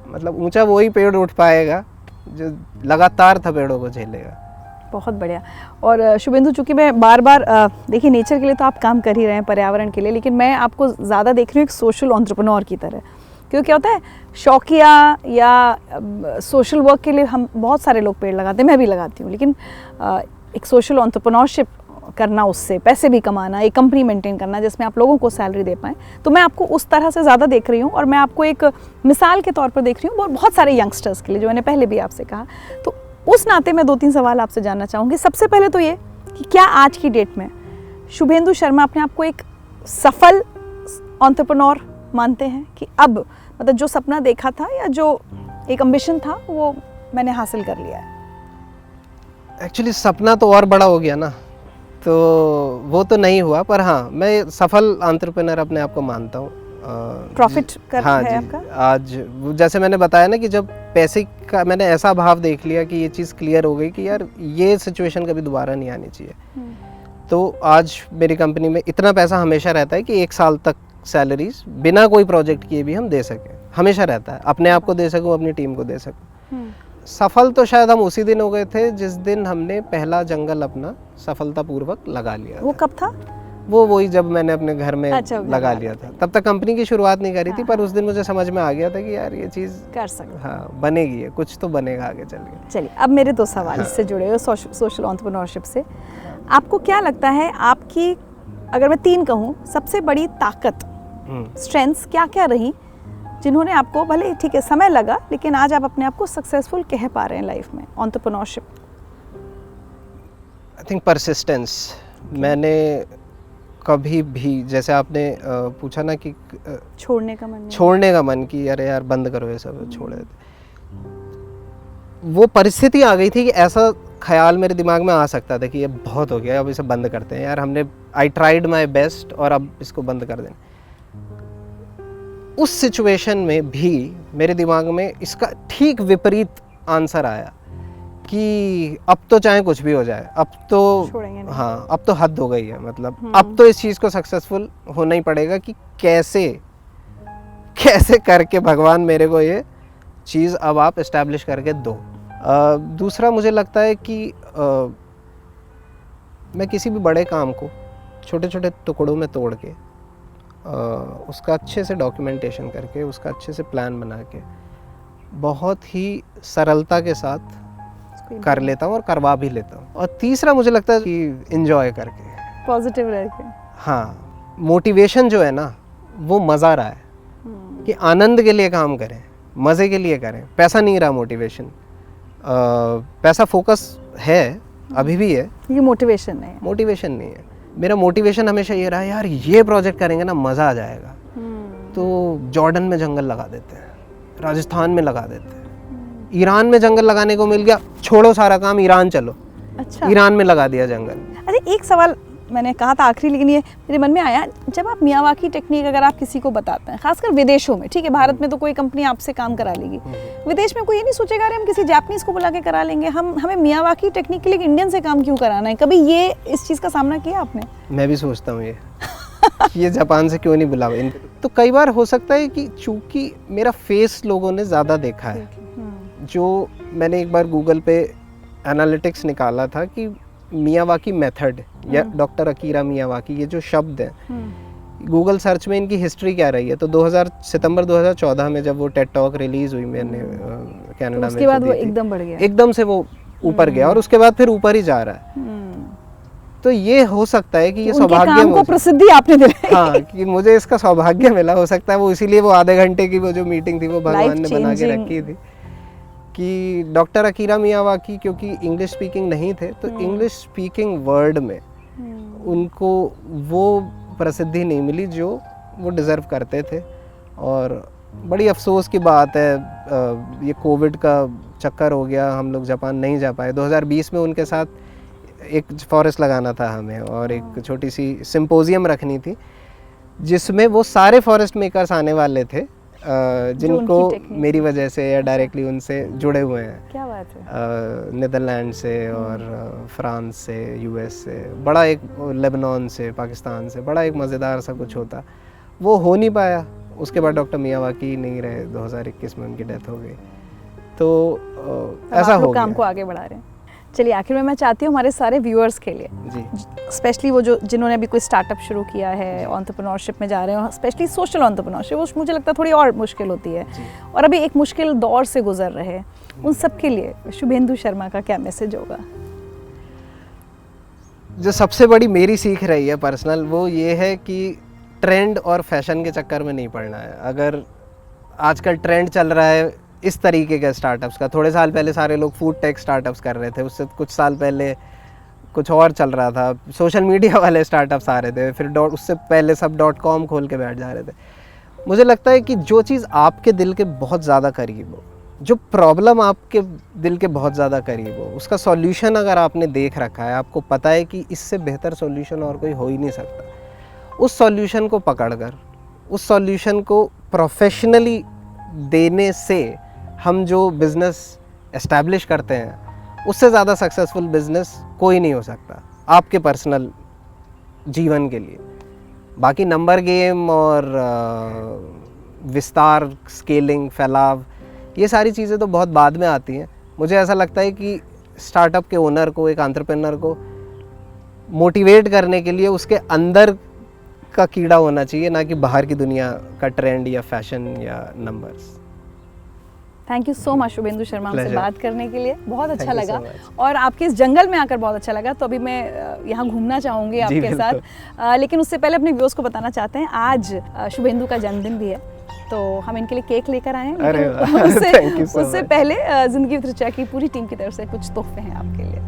मतलब ऊँचा वही पेड़ उठ पाएगा जो लगातार थपेड़ों को झेलेगा। बहुत बढ़िया। और शुभेंदु, चूँकि मैं बार बार देखिए, नेचर के लिए तो आप काम कर ही रहे हैं, पर्यावरण के लिए, लेकिन मैं आपको ज़्यादा देख रही हूँ एक सोशल एंटरप्रेन्योर की तरह। क्योंकि क्या होता है, शौकिया या सोशल वर्क के लिए हम बहुत सारे लोग पेड़ लगाते हैं, मैं भी लगाती हूँ, लेकिन एक सोशल एंटरप्रेन्योरशिप करना, उससे पैसे भी कमाना, एक कंपनी मेंटेन करना जिसमें आप लोगों को सैलरी दे पाएँ, तो मैं आपको उस तरह से ज़्यादा देख रही हूँ। और मैं आपको एक मिसाल के तौर पर देख रही हूँ बहुत सारे यंगस्टर्स के लिए, जो मैंने पहले भी आपसे कहा। तो उस नाते मैं 2-3 सवाल आपसे जानना चाहूँगी। सबसे पहले तो ये कि क्या आज की डेट में शुभेंदु शर्मा अपने आप को एक सफल एंटरप्रेन्योर मानते हैं कि अब मतलब जो सपना देखा था या जो एक एम्बिशन था वो मैंने हासिल कर लिया है? एक्चुअली सपना तो और बड़ा हो गया ना, तो वो तो नहीं हुआ, पर हाँ मैं सफल एंटरप्रेन्योर अपने आप को मानता हूँ। प्रॉफिट कर हाँ है जी, आपका? आज जैसे मैंने बताया ना कि जब पैसे का मैंने ऐसा भाव देख लिया कि ये चीज़ क्लियर हो गई कि यार ये सिचुएशन कभी दोबारा नहीं आनी चाहिए, तो आज मेरी कंपनी में इतना पैसा हमेशा रहता है कि 1 साल तक सैलरीज बिना कोई प्रोजेक्ट किए भी हम दे सकें, हमेशा रहता है। अपने आप को दे सकूं, अपनी टीम को दे सकूं। सफल तो शायद हम उसी दिन हो गए थे जिस दिन हमने पहला जंगल अपना सफलतापूर्वक लगा लिया। वो कब था? वो वही जब मैंने अपने घर में लगा लिया था। तब तक कंपनी की शुरुआत नहीं करी थी, पर उस दिन मुझे समझ में आ गया था कि यार ये चीज़ कर सकते, हाँ बनेगी, है कुछ तो बनेगा आगे चल के। चलिए, अब मेरे 2 सवाल इससे जुड़े हुए सोशल एंटरप्रेन्योरशिप से। आपको क्या लगता है, आपकी अगर मैं 3 कहूँ, सबसे बड़ी ताकत, स्ट्रेंथ्स क्या क्या रही जिन्होंने आपको, भले ठीक है समय लगा, लेकिन आज आप अपने आप को सक्सेसफुल कह पा रहे हैं लाइफ में, एंटरप्रेन्योरशिप? I think persistence. मैंने कभी भी, जैसे आपने पूछा ना कि छोड़ने का मन कि अरे यार बंद करो ये सब, छोड़ देते, वो परिस्थिति आ गई थी कि ऐसा ख्याल मेरे दिमाग में आ सकता था कि ये बहुत हो गया, अब इसे बंद करते हैं यार, हमने आई ट्राइड माई बेस्ट और अब इसको बंद कर दें। उस सिचुएशन में भी मेरे दिमाग में इसका ठीक विपरीत आंसर आया कि अब तो चाहे कुछ भी हो जाए, अब तो हाँ, अब तो हद हो गई है, मतलब अब तो इस चीज़ को सक्सेसफुल होना ही पड़ेगा कि कैसे करके भगवान मेरे को ये चीज़ अब आप इस्टेब्लिश करके दो। दूसरा मुझे लगता है कि मैं किसी भी बड़े काम को छोटे छोटे टुकड़ों में तोड़ के उसका अच्छे से डॉक्यूमेंटेशन करके, उसका अच्छे से प्लान बना के बहुत ही सरलता के साथ कर लेता हूँ और करवा भी लेता हूँ। और तीसरा मुझे लगता है कि इंजॉय करके, पॉजिटिव रह के। हाँ, मोटिवेशन जो है ना वो मज़ा रहा है कि आनंद के लिए काम करें, मज़े के लिए करें। पैसा नहीं रहा मोटिवेशन, पैसा फोकस है, अभी भी है, ये मोटिवेशन नहीं है। मेरा मोटिवेशन हमेशा ये रहा, यार ये प्रोजेक्ट करेंगे ना मज़ा आ जाएगा, तो जॉर्डन में जंगल लगा देते हैं, राजस्थान में लगा देते हैं, ईरान में जंगल लगाने को मिल गया, छोड़ो सारा काम, ईरान चलो। अच्छा, ईरान में लगा दिया जंगल। अरे एक सवाल मैंने कहा था आखिरी, लेकिन ये मेरे मन में आया, जब आप मियावाकी टेक्निक अगर आप किसी को बताते हैं, खासकर विदेशों में, ठीक है भारत में तो कोई कंपनी आपसे काम करा लेगी, विदेश में कोई ये नहीं सोचेगा अरे हम किसी जापानीज को बुला के करा लेंगे, हमें मियावाकी टेक्निक के लिए इंडियन से काम क्यों कराना है? कभी ये इस चीज़ का सामना किया आपने? मैं भी सोचता हूँ ये जापान से क्यों नहीं बुलावा। तो कई बार हो सकता है कि चूंकि मेरा फेस लोगों ने ज़्यादा देखा है, जो मैंने एक बार गूगल पे एनालिटिक्स निकाला था कि मियावाकी मेथड या डॉक्टर अकीरा मियावाकी, ये जो शब्द हैं गूगल सर्च में इनकी हिस्ट्री क्या रही है, तो सितंबर 2014 में जब वो टेड टॉक रिलीज हुई मैंने कनाडा में, उसके बाद वो एकदम बढ़ गया, एकदम से वो ऊपर गया और उसके बाद फिर ऊपर ही जा रहा है। तो ये हो सकता है कि ये सौभाग्य को प्रसिद्धि आपने दिलाई। हाँ, कि मुझे इसका सौभाग्य मिला, हो सकता है वो इसीलिए वो आधे घंटे की वो जो मीटिंग थी वो भगवान ने बना के रखी थी कि डॉक्टर अकीरा मियावाकी क्योंकि इंग्लिश स्पीकिंग नहीं थे, तो इंग्लिश स्पीकिंग वर्ल्ड में उनको वो प्रसिद्धि नहीं मिली जो वो डिज़र्व करते थे। और बड़ी अफसोस की बात है, ये कोविड का चक्कर हो गया, हम लोग जापान नहीं जा पाए। 2020 में उनके साथ एक फॉरेस्ट लगाना था हमें और एक छोटी सी सिंपोजियम रखनी थी जिसमें वो सारे फॉरेस्ट मेकर्स आने वाले थे जिनको मेरी वजह से या डायरेक्टली उनसे जुड़े हुए हैं। क्या बात है। नीदरलैंड से और फ्रांस से, यूएस से, बड़ा एक लेबनान से, पाकिस्तान से, बड़ा एक मज़ेदार सा कुछ होता, वो हो नहीं पाया। उसके बाद डॉक्टर मियावाकी नहीं रहे, 2021 में उनकी डेथ हो गई। तो ऐसा हो गया, काम को आगे बढ़ा रहे हैं। चलिए आखिर में मैं चाहती हूँ हमारे सारे व्यूअर्स के लिए जी, स्पेशली वो जो जिन्होंने अभी कोई स्टार्टअप शुरू किया है, एंटरप्रेन्योरशिप में जा रहे हैं, स्पेशली सोशल एंटरप्रेन्योरशिप, वो मुझे लगता है थोड़ी और मुश्किल होती है और अभी एक मुश्किल दौर से गुजर रहे हैं, उन सब के लिए शुभेंदु शर्मा का क्या मैसेज होगा? जो सबसे बड़ी मेरी सीख रही है पर्सनल, वो ये है कि ट्रेंड और फैशन के चक्कर में नहीं पड़ना है। अगर आजकल ट्रेंड चल रहा है इस तरीके के स्टार्टअप्स का, थोड़े साल पहले सारे लोग फूड टेक स्टार्टअप्स कर रहे थे, उससे कुछ साल पहले कुछ और चल रहा था, सोशल मीडिया वाले स्टार्टअप्स आ रहे थे, फिर उससे पहले सब .com खोल के बैठ जा रहे थे। मुझे लगता है कि जो चीज़ आपके दिल के बहुत ज़्यादा करीब हो, जो प्रॉब्लम आपके दिल के बहुत ज़्यादा करीब हो, उसका सॉल्यूशन अगर आपने देख रखा है, आपको पता है कि इससे बेहतर सॉल्यूशन और कोई हो ही नहीं सकता, उस सॉल्यूशन को पकड़कर, उस सॉल्यूशन को प्रोफेशनली देने से हम जो बिज़नेस एस्टैब्लिश करते हैं, उससे ज़्यादा सक्सेसफुल बिज़नेस कोई नहीं हो सकता आपके पर्सनल जीवन के लिए। बाकी नंबर गेम और विस्तार, स्केलिंग, फैलाव, ये सारी चीज़ें तो बहुत बाद में आती हैं। मुझे ऐसा लगता है कि स्टार्टअप के ओनर को, एक एंटरप्रेन्योर को मोटिवेट करने के लिए उसके अंदर का कीड़ा होना चाहिए, ना कि बाहर की दुनिया का ट्रेंड या फैशन या numbers. Thank you so much Shubhendu Sharma, हमसे बात करने के लिए बहुत अच्छा लगा और आपके इस जंगल में आकर बहुत अच्छा लगा। तो अभी मैं यहाँ घूमना चाहूँगी आपके साथ, लेकिन उससे पहले अपने व्यूअर्स को बताना चाहते हैं आज शुभेंदु का जन्मदिन भी है, तो हम इनके लिए केक लेकर आए हैं। उससे पहले जिंदगी विद ऋचा की पूरी टीम की तरफ से कुछ तोहफे हैं आपके लिए।